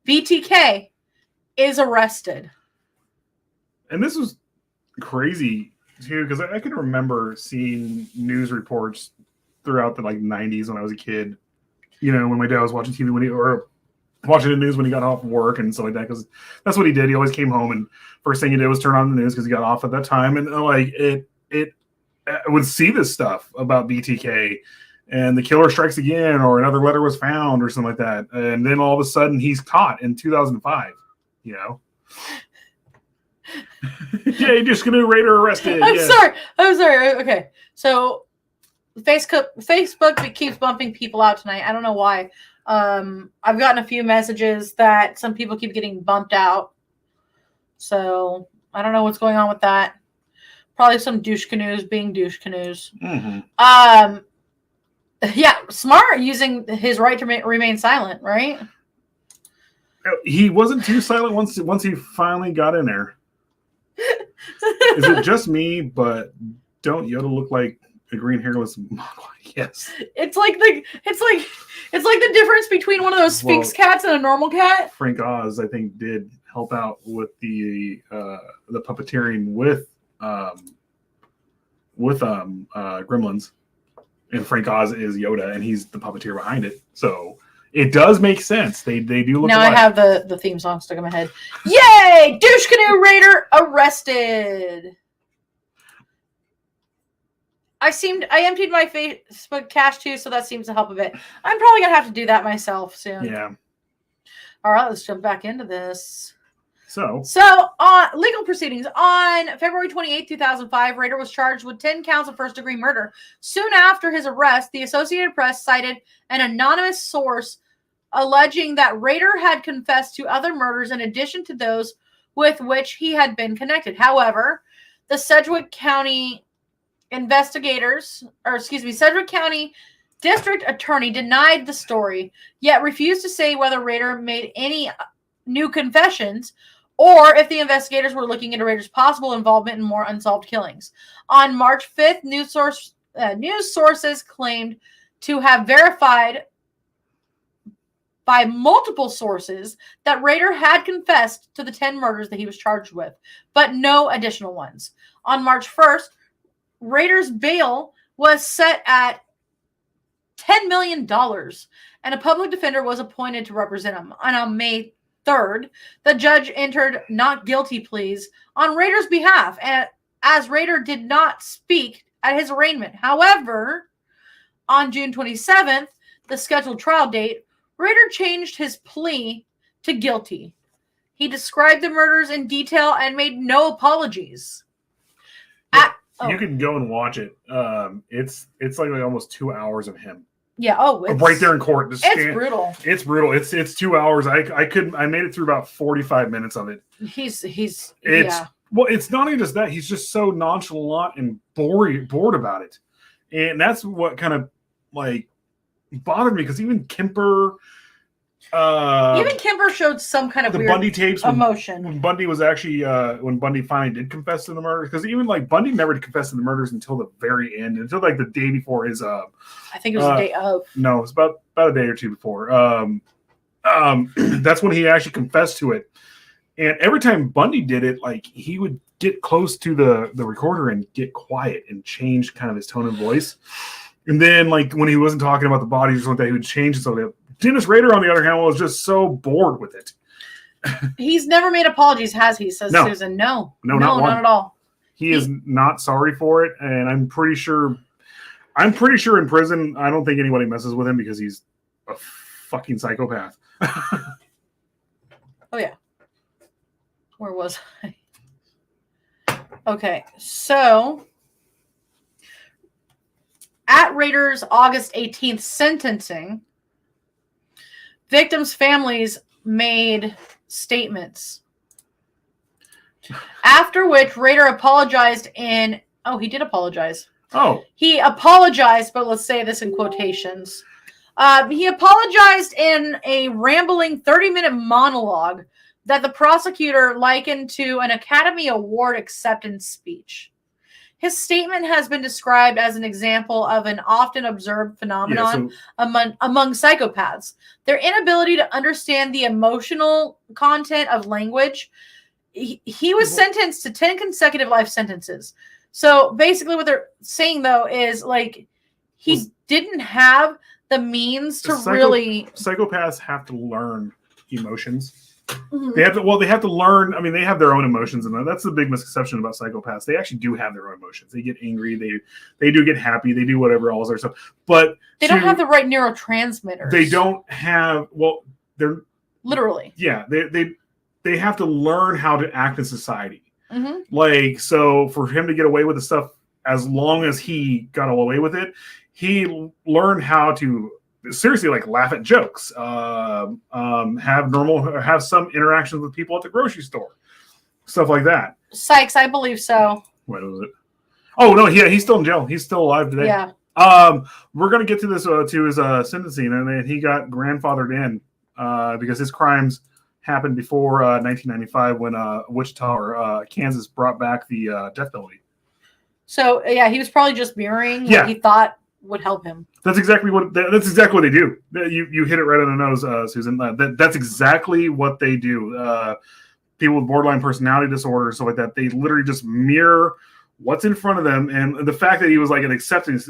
Speaker 3: BTK is arrested.
Speaker 2: And this was crazy too, because I can remember seeing news reports throughout the 90s when I was a kid. When my dad was watching TV or watching the news when he got off work and stuff like that, because that's what he did. He always came home and first thing he did was turn on the news because he got off at that time, and it would see this stuff about BTK and the killer strikes again, or another letter was found or something like that, and then all of a sudden he's caught in 2005. Yeah, just gonna Rader arrested.
Speaker 3: I'm sorry. Okay, so Facebook keeps bumping people out tonight. I don't know why. I've gotten a few messages that some people keep getting bumped out. So I don't know what's going on with that. Probably some douche canoes being douche canoes.
Speaker 2: Mm-hmm.
Speaker 3: Yeah, smart using his right to remain silent, right?
Speaker 2: He wasn't too silent once he finally got in there. Is it just me? But don't Yoda look like a green hairless Mogwai? Yes. It's like
Speaker 3: the difference between one of those Sphinx cats and a normal cat.
Speaker 2: Frank Oz, I think, did help out with the puppeteering with Gremlins, and Frank Oz is Yoda, and he's the puppeteer behind it. So it does make sense. They do look.
Speaker 3: Now alike. I have the theme song stuck in my head. Yay! Douche Canoe Raider arrested. I emptied my Facebook cache too, so that seems to help a bit. I'm probably gonna have to do that myself soon.
Speaker 2: Yeah.
Speaker 3: All right, let's jump back into this.
Speaker 2: So
Speaker 3: on legal proceedings on February 28, 2005, Rader was charged with 10 counts of first-degree murder. Soon after his arrest, the Associated Press cited an anonymous source alleging that Rader had confessed to other murders in addition to those with which he had been connected. However, the Sedgwick County Sedgwick County District Attorney denied the story, yet refused to say whether Rader made any new confessions or if the investigators were looking into Rader's possible involvement in more unsolved killings. On March 5th, news sources claimed to have verified by multiple sources that Rader had confessed to the 10 murders that he was charged with, but no additional ones. On March 1st, Rader's bail was set at $10 million, and a public defender was appointed to represent him. And on May 3rd, the judge entered not guilty pleas on Rader's behalf, as Rader did not speak at his arraignment. However, on June 27th, the scheduled trial date, Rader changed his plea to guilty. He described the murders in detail and made no apologies.
Speaker 2: You can go and watch it. It's like almost 2 hours of him.
Speaker 3: Yeah.
Speaker 2: Right there in court.
Speaker 3: It's brutal.
Speaker 2: It's brutal. It's 2 hours. I made it through about 45 minutes of it. Well, it's not even just that. He's just so nonchalant and bored about it, and that's what kind of bothered me, because even Kemper
Speaker 3: showed some kind of
Speaker 2: the
Speaker 3: weird
Speaker 2: Bundy tapes
Speaker 3: emotion
Speaker 2: when Bundy was actually when Bundy finally did confess to the murders, because even Bundy never confessed to the murders until the very end, until the day before his
Speaker 3: I think it was the day of.
Speaker 2: No, it was about a day or two before. That's when he actually confessed to it. And every time Bundy did it, he would get close to the recorder and get quiet and change kind of his tone of voice. And then, when he wasn't talking about the bodies or something, he would change it. So Dennis Rader, on the other hand, was just so bored with it.
Speaker 3: He's never made apologies, has he? Says no. Susan. No, not at all.
Speaker 2: He is not sorry for it, and I'm pretty sure in prison, I don't think anybody messes with him because he's a fucking psychopath.
Speaker 3: Oh yeah. Where was I? Okay, so at Rader's August 18th sentencing, victims' families made statements. After which, Rader apologized he did apologize.
Speaker 2: Oh.
Speaker 3: He apologized, but let's say this in quotations. He apologized in a rambling 30-minute monologue that the prosecutor likened to an Academy Award acceptance speech. His statement has been described as an example of an often observed phenomenon among psychopaths. Their inability to understand the emotional content of language. He was sentenced to 10 consecutive life sentences. So basically what they're saying, though, is like he didn't have the means to really...
Speaker 2: Psychopaths have to learn emotions. Mm-hmm. They have to learn. I mean, they have their own emotions, and that's the big misconception about psychopaths. They actually do have their own emotions. They get angry. They do get happy. They do whatever, all this other stuff. But
Speaker 3: they don't have the right neurotransmitters.
Speaker 2: They don't have. Well, they're
Speaker 3: literally.
Speaker 2: Yeah, they have to learn how to act in society.
Speaker 3: Mm-hmm.
Speaker 2: Like, so for him to get away with the stuff, as long as he got away with it, he learned how to seriously like laugh at jokes, have some interactions with people at the grocery store, stuff like that.
Speaker 3: Sykes, I believe so.
Speaker 2: What was it? Oh no, yeah, he's still in jail. He's still alive today.
Speaker 3: Yeah.
Speaker 2: We're gonna get to this to his sentencing, and then he got grandfathered in because his crimes happened before 1995 when Wichita or Kansas brought back the death penalty. So
Speaker 3: yeah, he was probably just mirroring what he thought would help him.
Speaker 2: That's exactly what they do. You hit it right on the nose, Susan. That's exactly what they do. People with borderline personality disorder and stuff like that, they literally just mirror what's in front of them. And the fact that he was like an acceptance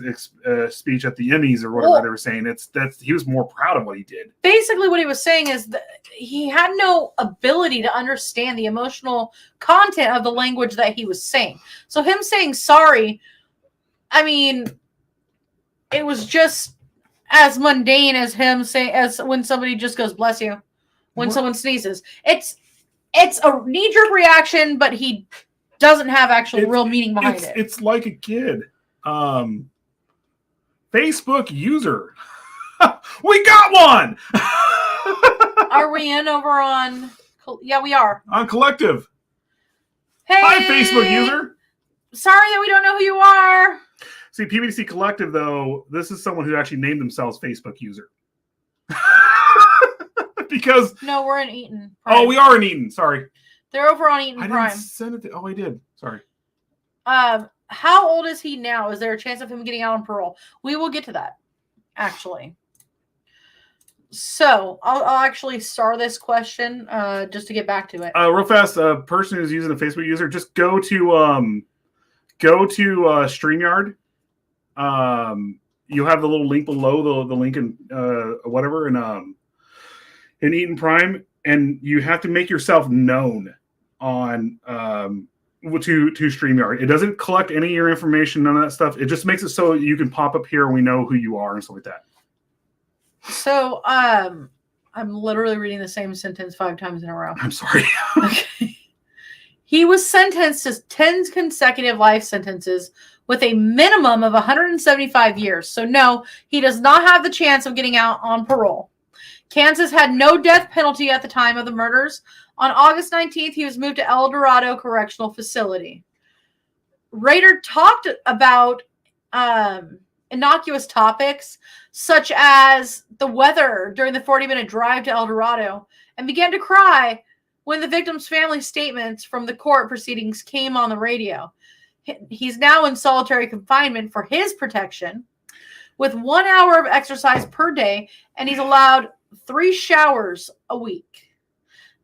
Speaker 2: speech at the Emmys or whatever they were saying, he was more proud of what he did.
Speaker 3: Basically, what he was saying is that he had no ability to understand the emotional content of the language that he was saying. So him saying sorry, I mean, it was just as mundane as him saying, as when somebody just goes, bless you, when someone sneezes. It's a knee-jerk reaction, but he doesn't have actual real meaning behind it.
Speaker 2: It's like a kid. Facebook user. We got one!
Speaker 3: Are we in over on... Yeah, we are.
Speaker 2: On Collective.
Speaker 3: Hey!
Speaker 2: Hi, Facebook user.
Speaker 3: Sorry that we don't know who you are.
Speaker 2: See, PBC Collective, though, this is someone who actually named themselves Facebook user. Because...
Speaker 3: No, we're in Eaton.
Speaker 2: Prime. Oh, we are in Eaton. Sorry.
Speaker 3: They're over on Eaton Prime.
Speaker 2: I didn't send it. I did. Sorry.
Speaker 3: How old is he now? Is there a chance of him getting out on parole? We will get to that, actually. So, I'll actually star this question just to get back to it.
Speaker 2: Real fast, a person who's using a Facebook user, just go to StreamYard. You have the little link below the link in whatever in Eaton Prime, and you have to make yourself known on to StreamYard. It doesn't collect any of your information, none of that stuff. It just makes it so you can pop up here and we know who you are and stuff like that.
Speaker 3: So I'm literally reading the same sentence 5 times in a row.
Speaker 2: I'm sorry.
Speaker 3: Okay. He was sentenced to 10 consecutive life sentences with a minimum of 175 years. So no, he does not have the chance of getting out on parole. Kansas had no death penalty at the time of the murders. On August 19th, he was moved to El Dorado Correctional Facility. Rader talked about innocuous topics such as the weather during the 40-minute drive to El Dorado and began to cry when the victim's family statements from the court proceedings came on the radio. He's now in solitary confinement for his protection with 1 hour of exercise per day, and he's allowed 3 showers a week.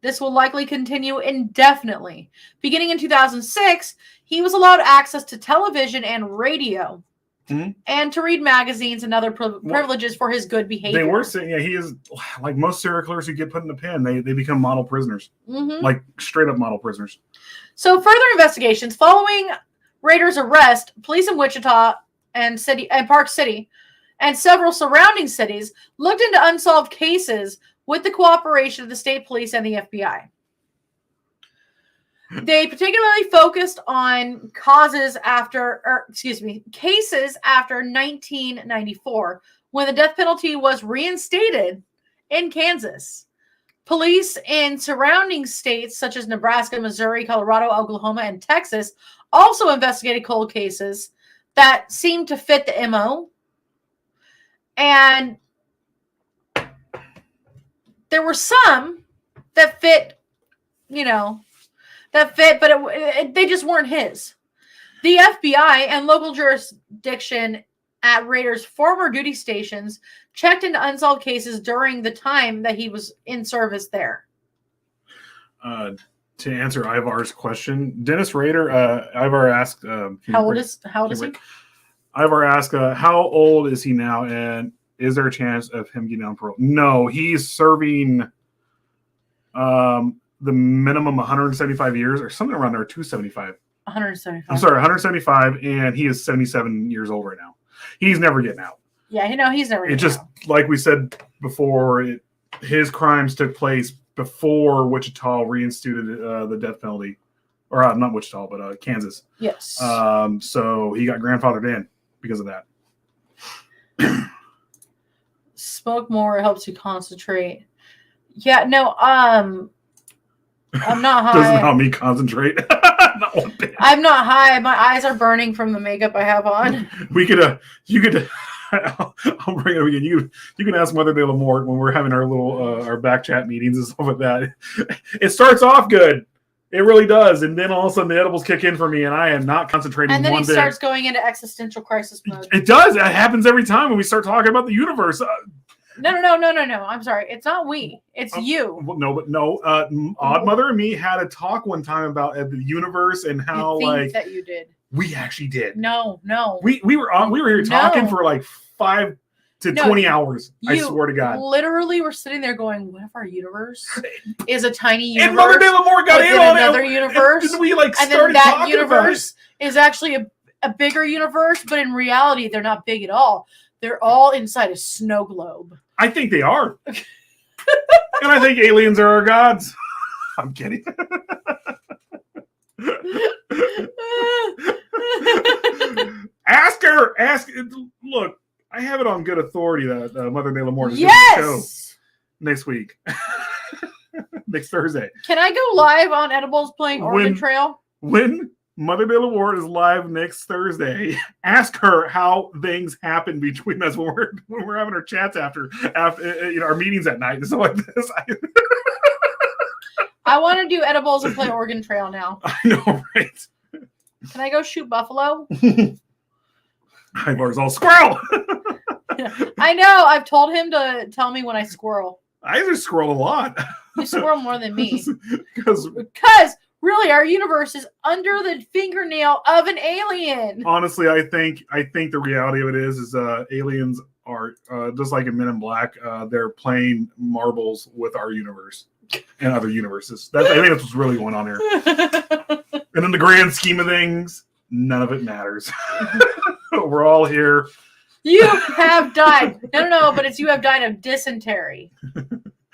Speaker 3: This will likely continue indefinitely. Beginning in 2006, he was allowed access to television and radio and to read magazines and other privileges for his good behavior.
Speaker 2: They were saying, he is like most serial killers who get put in the pen. They become model prisoners, like straight up model prisoners.
Speaker 3: So further investigations following Rader's arrest, police in Wichita and Park City and several surrounding cities looked into unsolved cases with the cooperation of the state police and the FBI. They particularly focused on cases after 1994, when the death penalty was reinstated in Kansas. Police in surrounding states such as Nebraska, Missouri, Colorado, Oklahoma, and Texas also investigated cold cases that seemed to fit the MO. And there were some that fit that fit, but they just weren't his. The FBI and local jurisdiction at Rader's former duty stations checked into unsolved cases during the time that he was in service there.
Speaker 2: To answer Ivar's question, Dennis Rader, Ivar asked,
Speaker 3: how old is he?
Speaker 2: Ivar asked, how old is he now, and is there a chance of him getting on parole? No, he's serving the minimum 175 years or something around there, 275.
Speaker 3: 175.
Speaker 2: I'm sorry, 175, and he is 77 years old right now. He's never getting out.
Speaker 3: Yeah, he's never getting out.
Speaker 2: Like we said before, his crimes took place before Wichita reinstituted the death penalty. Or not Wichita, but Kansas.
Speaker 3: Yes.
Speaker 2: So he got grandfathered in because of that.
Speaker 3: Smoke more, it helps you concentrate. Yeah, no, I'm not high.
Speaker 2: Doesn't help me concentrate. Not one bit.
Speaker 3: I'm not high. My eyes are burning from the makeup I have on.
Speaker 2: You could I'll bring it up again. You can ask Mother de la Mort when we're having our little our back chat meetings and stuff like that. It starts off good. It really does. And then all of a sudden the edibles kick in for me and I am not concentrating
Speaker 3: one bit. And then he
Speaker 2: bit.
Speaker 3: starts going into existential crisis mode.
Speaker 2: It does. It happens every time when we start talking about the universe.
Speaker 3: No. I'm sorry. It's not we. It's you.
Speaker 2: No. Odd Mother and me had a talk one time about the universe and how
Speaker 3: that you did.
Speaker 2: We actually did.
Speaker 3: No.
Speaker 2: We were here talking for like 5 to 20 hours. I swear to God.
Speaker 3: Literally, we're sitting there going, "What if our universe is a tiny universe?"
Speaker 2: And Mother de la Mort got in on
Speaker 3: another universe,
Speaker 2: and we
Speaker 3: and
Speaker 2: started
Speaker 3: then that
Speaker 2: talking
Speaker 3: universe is actually a bigger universe, but in reality, they're not big at all. They're all inside a snow globe.
Speaker 2: I think they are. And I think aliens are our gods. I'm kidding. Ask her. Look, I have it on good authority that Mother de la Mort is doing the show next week. Next Thursday.
Speaker 3: Can I go live on Edibles playing Oregon Trail?
Speaker 2: When Mother de la Mort is live next Thursday, ask her how things happen between us when we're having our chats after our meetings at night and stuff like this.
Speaker 3: I want to do Edibles and play Oregon Trail now.
Speaker 2: I know, right?
Speaker 3: Can I go shoot buffalo?
Speaker 2: Ivar's all squirrel.
Speaker 3: I know. I've told him to tell me when I squirrel.
Speaker 2: I just squirrel a lot.
Speaker 3: You squirrel more than me.
Speaker 2: Because
Speaker 3: really, our universe is under the fingernail of an alien.
Speaker 2: Honestly, I think the reality of it is aliens are just like in Men in Black. They're playing marbles with our universe and other universes. I think that's what's really going on here. And in the grand scheme of things, none of it matters. We're all here.
Speaker 3: You have died. No, but it's you have died of dysentery.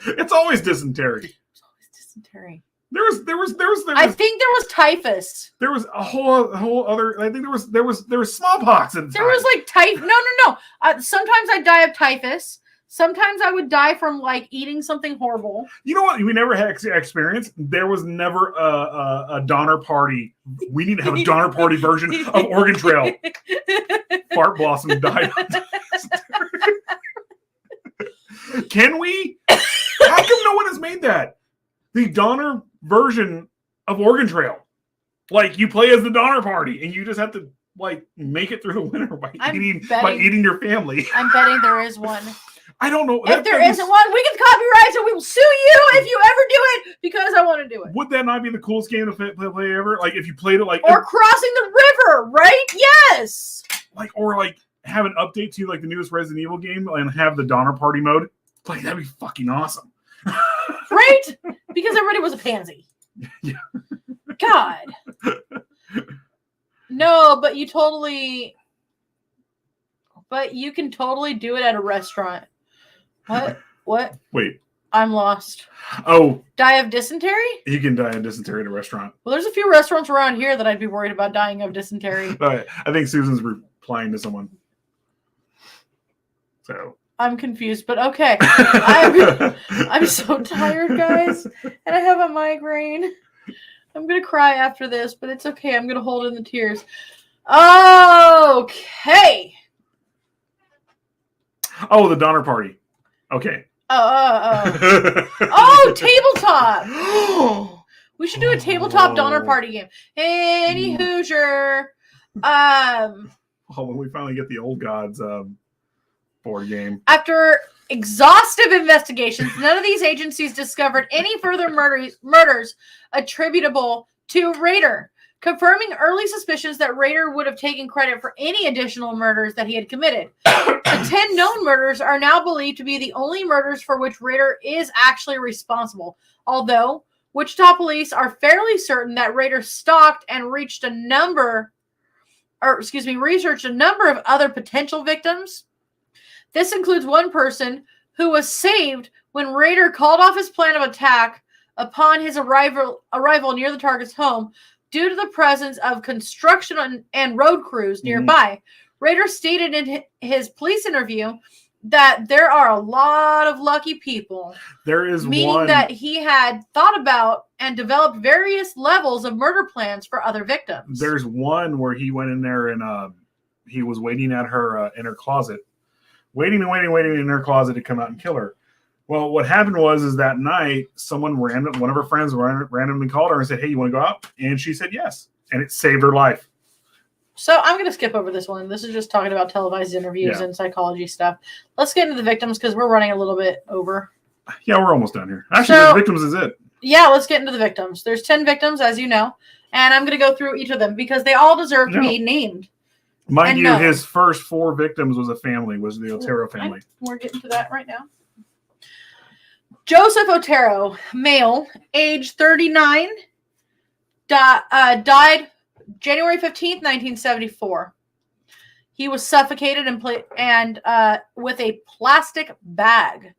Speaker 2: It's always dysentery.
Speaker 3: It's always dysentery.
Speaker 2: There was.
Speaker 3: I think there was typhus.
Speaker 2: There was a whole other. I think there was smallpox. There
Speaker 3: was like typhus. No. Sometimes I die of typhus. Sometimes I would die from like eating something horrible.
Speaker 2: You know what? We never had experience. There was never a Donner Party. We need to have a Donner Party version of Oregon Trail. Fart Blossom died. Can we? How come no one has made that? The Donner version of Oregon Trail. Like you play as the Donner Party and you just have to like make it through the winter by eating your family.
Speaker 3: I'm betting there is one.
Speaker 2: I don't know.
Speaker 3: If there isn't one, we can copyright it. We will sue you if you ever do it because I want to do it.
Speaker 2: Would that not be the coolest game to play ever? Like if you played it like
Speaker 3: crossing the river, right? Yes.
Speaker 2: Or have an update to like the newest Resident Evil game and have the Donner Party mode. Like that'd be fucking awesome.
Speaker 3: Right? Because everybody was a pansy.
Speaker 2: Yeah.
Speaker 3: God. No, but you can totally do it at a restaurant. What?
Speaker 2: Wait.
Speaker 3: I'm lost.
Speaker 2: Oh.
Speaker 3: Die of dysentery?
Speaker 2: You can die of dysentery at a restaurant.
Speaker 3: Well, there's a few restaurants around here that I'd be worried about dying of dysentery.
Speaker 2: I think Susan's replying to someone. So.
Speaker 3: I'm confused, but okay. I'm so tired, guys. And I have a migraine. I'm going to cry after this, but it's okay. I'm going to hold in the tears. Okay.
Speaker 2: Oh, the Donner Party. Okay.
Speaker 3: Oh, tabletop. We should do a tabletop Donner Party game. Any Hoosier.
Speaker 2: When we finally get the Old Gods board game.
Speaker 3: After exhaustive investigations, none of these agencies discovered any further murders attributable to Rader, confirming early suspicions that Rader would have taken credit for any additional murders that he had committed. The 10 known murders are now believed to be the only murders for which Rader is actually responsible, although Wichita police are fairly certain that Rader stalked and researched a number of other potential victims. This includes one person who was saved when Rader called off his plan of attack upon his arrival near the target's home due to the presence of construction and road crews nearby. Rader stated in his police interview that there are a lot of lucky people.
Speaker 2: There is
Speaker 3: meaning that he had thought about and developed various levels of murder plans for other victims.
Speaker 2: There's one where he went in there and he was waiting at her in her closet, waiting in her closet to come out and kill her. Well, what happened was that night, one of her friends randomly called her and said, "Hey, you want to go out?" And she said yes, and it saved her life.
Speaker 3: So I'm going to skip over this one. This is just talking about televised interviews and psychology stuff. Let's get into the victims because we're running a little bit over.
Speaker 2: Yeah, we're almost done here. Actually, the victims is it.
Speaker 3: Yeah, let's get into the victims. There's 10 victims, as you know, and I'm going to go through each of them because they all deserve to be named.
Speaker 2: Mind you, his first 4 victims was the Otero family.
Speaker 3: We're getting to that right now. Joseph Otero, male, age 39, died January 15th, 1974. He was suffocated and with a plastic bag.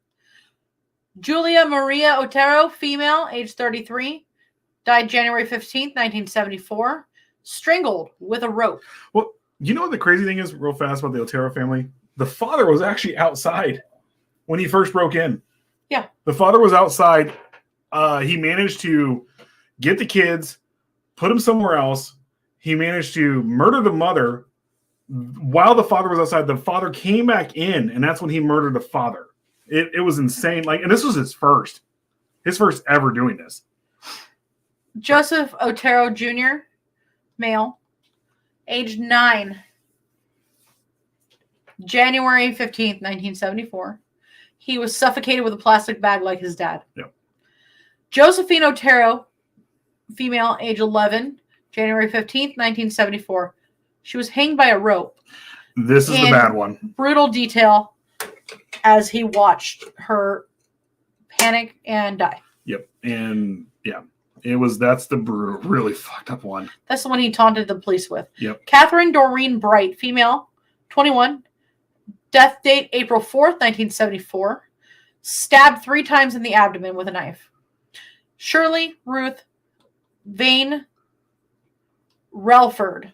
Speaker 3: Julia Maria Otero, female, age 33, died January 15th, 1974, strangled with a rope.
Speaker 2: Well, you know what the crazy thing is real fast about the Otero family? The father was actually outside when he first broke in.
Speaker 3: Yeah.
Speaker 2: The father was outside. He managed to get the kids, put them somewhere else. He managed to murder the mother while the father was outside. The father came back in, and that's when he murdered the father. It was insane. And this was his first ever doing this.
Speaker 3: Joseph Otero Jr., male, age 9, January 15th, 1974. He was suffocated with a plastic bag like his dad.
Speaker 2: Yep.
Speaker 3: Josephine Otero, female, age 11, January 15th, 1974. She was hanged by a rope.
Speaker 2: This is the bad one.
Speaker 3: Brutal detail as he watched her panic and die.
Speaker 2: Yep. And yeah, that's the brutal, really fucked up one.
Speaker 3: That's the one he taunted the police with.
Speaker 2: Yep.
Speaker 3: Catherine Doreen Bright, female, 21, death date April 4th, 1974. Stabbed 3 times in the abdomen with a knife. Shirley Ruth Vane Relford,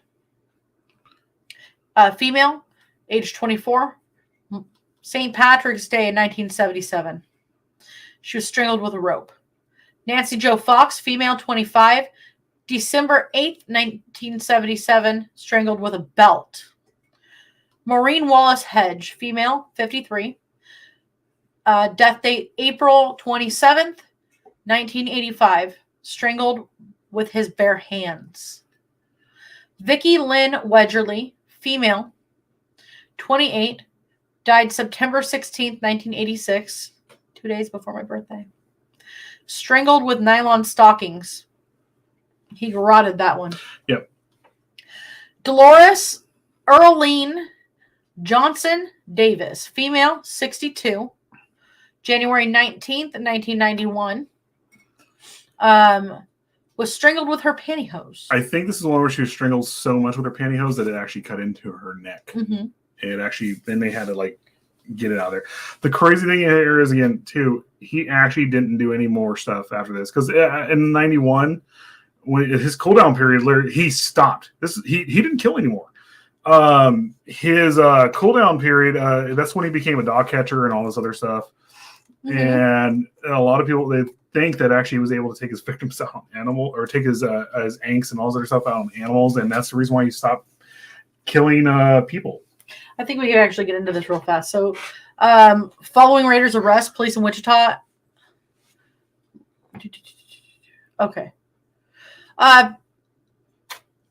Speaker 3: female, age 24, St. Patrick's Day in 1977. She was strangled with a rope. Nancy Jo Fox, female, 25, December 8th, 1977, strangled with a belt. Maureen Wallace Hedge, female, 53, death date April 27th, 1985, strangled with his bare hands. Vicki Lynn Wedgerly, female, 28, died September 16th, 1986, 2 days before my birthday. Strangled with nylon stockings. He garroted that one.
Speaker 2: Yep.
Speaker 3: Dolores Earline Johnson Davis, female, 62, January 19th, 1991. Was strangled with her pantyhose. I
Speaker 2: think this is the one where she was strangled so much with her pantyhose that it actually cut into her neck.
Speaker 3: Mm-hmm.
Speaker 2: It actually, then they had to get it out of there. The crazy thing here is, again, too, he actually didn't do any more stuff after this. Because in 91, when his cooldown period, he stopped. He didn't kill anymore. His cooldown period, that's when he became a dog catcher and all this other stuff. Mm-hmm. And a lot of people, they think that actually he was able to take his victims out on animal, or take his angst and all this other stuff out on animals. And that's the reason why he stopped killing people. I
Speaker 3: think we can actually get into this real fast. So, following Rader's arrest, police in Wichita. Okay.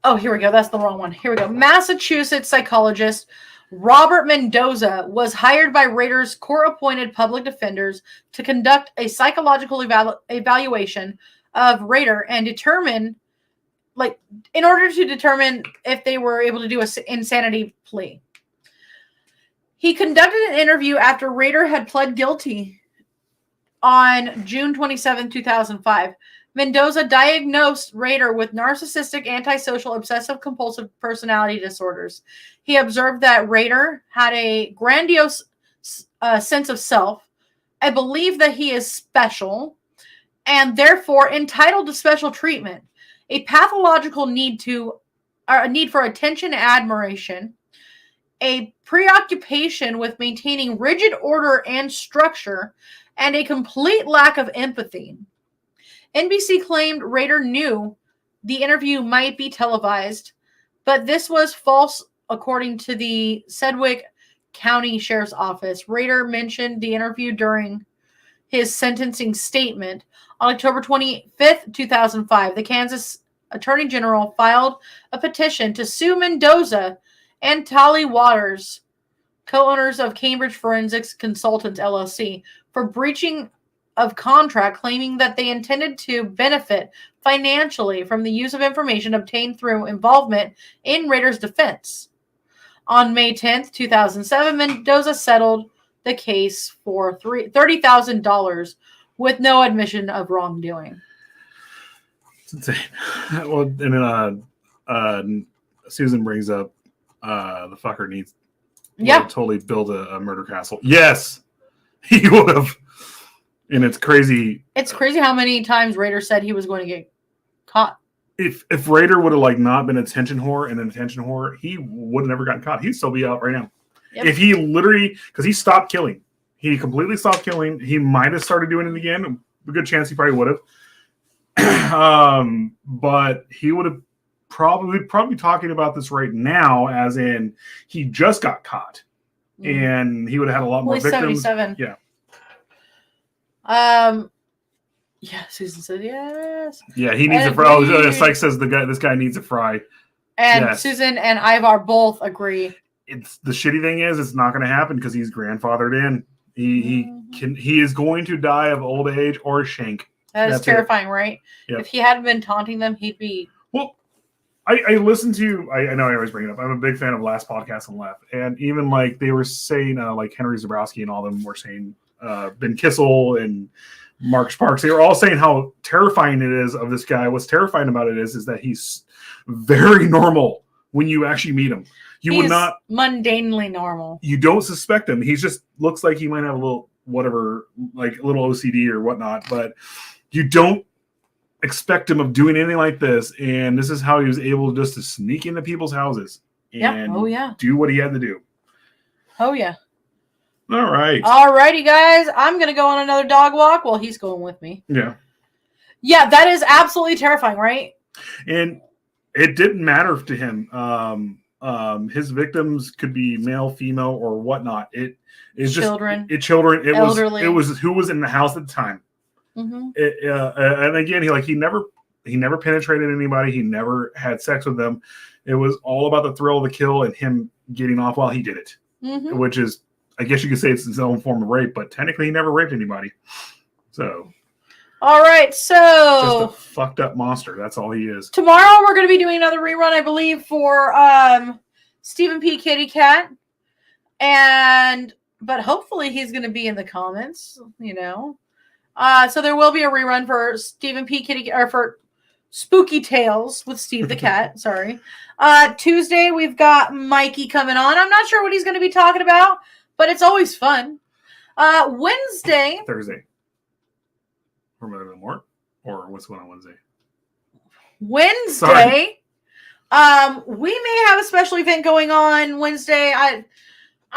Speaker 3: Oh, here we go. That's the wrong one. Here we go. Massachusetts psychologist Robert Mendoza was hired by Rader's court-appointed public defenders to conduct a psychological evaluation of Rader and determine, in order to determine if they were able to do an insanity plea. He conducted an interview after Rader had pled guilty on June 27, 2005. Mendoza diagnosed Rader with narcissistic, antisocial, obsessive-compulsive personality disorders. He observed that Rader had a grandiose sense of self, a belief that he is special, and therefore entitled to special treatment, a pathological need for attention and admiration, a preoccupation with maintaining rigid order and structure, and a complete lack of empathy. NBC claimed Rader knew the interview might be televised, but this was false according to the Sedgwick County Sheriff's Office. Rader mentioned the interview during his sentencing statement. On October 25th, 2005, the Kansas Attorney General filed a petition to sue Mendoza and Tolly Waters, co-owners of Cambridge Forensics Consultants, LLC, for breaching of contract, claiming that they intended to benefit financially from the use of information obtained through involvement in Rader's defense. On May 10th, 2007, Mendoza settled the case for $30,000 with no admission of wrongdoing.
Speaker 2: It's insane. Well, and then Susan brings up the fucker needs to totally build a murder castle. Yes, he would have. And it's crazy.
Speaker 3: It's crazy how many times Rader said he was going to get caught.
Speaker 2: If Rader would have not been an attention whore, he would have never gotten caught. He'd still be out right now. Yep. If he literally, because he stopped killing. He completely stopped killing. He might have started doing it again. A good chance he probably would have. But he would have probably talking about this right now, as in he just got caught. And he would have had a lot more victims.
Speaker 3: 77.
Speaker 2: Yeah.
Speaker 3: Yeah, Susan said yes.
Speaker 2: Yeah, he needs a fry. Oh, Sykes says this guy needs a fry.
Speaker 3: And yes. Susan and Ivar both agree.
Speaker 2: It's the shitty thing is it's not going to happen because he's grandfathered in. He is going to die of old age or shank.
Speaker 3: That's terrifying, right? Yep. If he hadn't been taunting them, he'd be.
Speaker 2: Well, I listened to. I know I always bring it up. I'm a big fan of Last Podcast on Left, and even like they were saying, like Henry Zabrowski and all of them were saying. Ben Kissel and Mark Sparks, they were all saying how terrifying it is of this guy. What's terrifying about it is that he's very normal when you actually meet him. He's would not
Speaker 3: mundanely normal.
Speaker 2: You don't suspect him. He just looks like he might have a little whatever, like a little OCD or whatnot, but you don't expect him of doing anything like this. And this is how he was able just to sneak into people's houses and do what he had to do.
Speaker 3: Oh yeah.
Speaker 2: All right.
Speaker 3: All righty, guys. I'm going to go on another dog walk while he's going with me.
Speaker 2: Yeah.
Speaker 3: Yeah, that is absolutely terrifying, right?
Speaker 2: And it didn't matter to him. His victims could be male, female, or whatnot. It is
Speaker 3: children.
Speaker 2: Children. It
Speaker 3: elderly.
Speaker 2: It was who was in the house at the time. Mm-hmm. And again, he never penetrated anybody. He never had sex with them. It was all about the thrill of the kill and him getting off while he did it, which is. I guess you could say it's his own form of rape, but technically he never raped anybody. So.
Speaker 3: All right, so.
Speaker 2: Just a fucked up monster. That's all he is.
Speaker 3: Tomorrow we're going to be doing another rerun, I believe, for Stephen P. Kitty Cat. But hopefully he's going to be in the comments, So there will be a rerun for Stephen P. Kitty, or for Spooky Tales with Steve the Cat. Sorry. Tuesday we've got Mikey coming on. I'm not sure what he's going to be talking about. But it's always fun. Wednesday.
Speaker 2: Thursday. Or more? Or what's going on Wednesday?
Speaker 3: Wednesday. We may have a special event going on Wednesday. I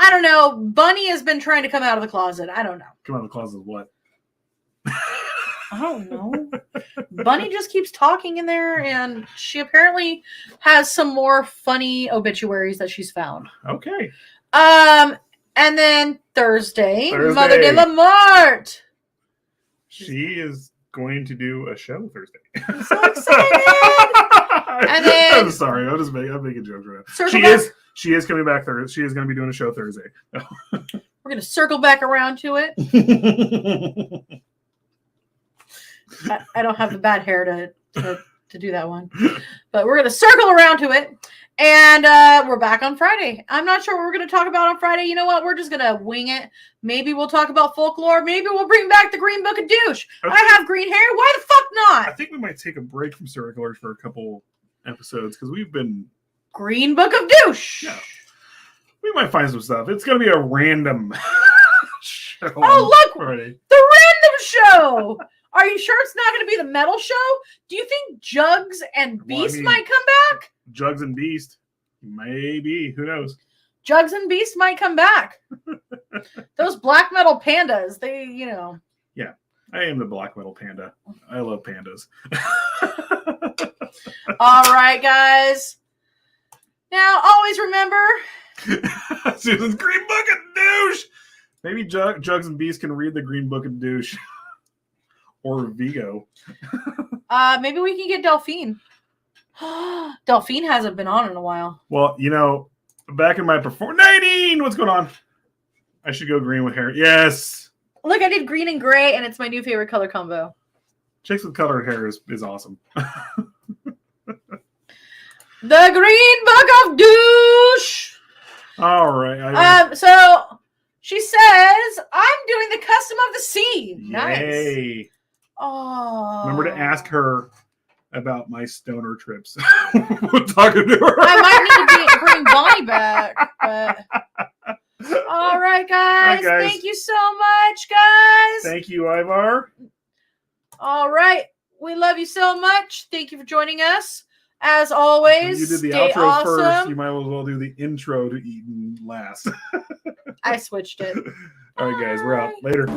Speaker 3: don't know. Bunny has been trying to come out of the closet. I don't know.
Speaker 2: Come out of the closet of what?
Speaker 3: I don't know. Bunny just keeps talking in there, and she apparently has some more funny obituaries that she's found.
Speaker 2: Okay.
Speaker 3: And then Thursday. Mother de la Mart.
Speaker 2: She is going to do a show Thursday.
Speaker 3: I'm so excited! And then
Speaker 2: I'm sorry, I'm making jokes right now. She is coming back Thursday. She is going to be doing a show Thursday.
Speaker 3: We're going to circle back around to it. I don't have the bad hair to do that one, but we're going to circle around to it. And we're back on Friday. I'm not sure what we're going to talk about on Friday. You know what? We're just going to wing it. Maybe we'll talk about folklore. Maybe we'll bring back the Green Book of Douche. I have green hair. Why the fuck not?
Speaker 2: I think we might take a break from serial killers for a couple episodes because we've been...
Speaker 3: Green Book of Douche.
Speaker 2: Yeah. We might find some stuff. It's going to be a random show.
Speaker 3: Oh, look!
Speaker 2: Friday.
Speaker 3: The random show! Are you sure it's not going to be the metal show? Do you think Jugs and Beast might come back?
Speaker 2: Jugs and Beast. Maybe. Who knows?
Speaker 3: Jugs and Beast might come back. Those black metal pandas, they,
Speaker 2: Yeah. I am the black metal panda. I love pandas.
Speaker 3: All right, guys. Now, always remember...
Speaker 2: Susan's Green Book of Douche! Maybe Jugs and Beast can read the Green Book of Douche. Or Vigo.
Speaker 3: Maybe we can get Delphine. Delphine hasn't been on in a while.
Speaker 2: Well, back in my Nadine, what's going on? I should go green with hair. Yes.
Speaker 3: Look, I did green and gray, and it's my new favorite color combo.
Speaker 2: Chicks with colored hair is awesome.
Speaker 3: The Green Book of Douche.
Speaker 2: All right.
Speaker 3: So she says, I'm doing the custom of the sea. Nice.
Speaker 2: Yay.
Speaker 3: Oh.
Speaker 2: Remember to ask her about my stoner trips. We're talking to her.
Speaker 3: I might need to bring Bonnie back. But... All right, guys. Thank you so much, guys.
Speaker 2: Thank you, Ivar.
Speaker 3: All right. We love you so much. Thank you for joining us. As always,
Speaker 2: you did the
Speaker 3: stay
Speaker 2: outro
Speaker 3: awesome.
Speaker 2: First. You might as well do the intro to Eden last.
Speaker 3: I switched it.
Speaker 2: All right, guys. We're out. Later.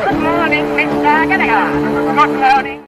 Speaker 5: Good morning, Mr. Gallagher. Good morning.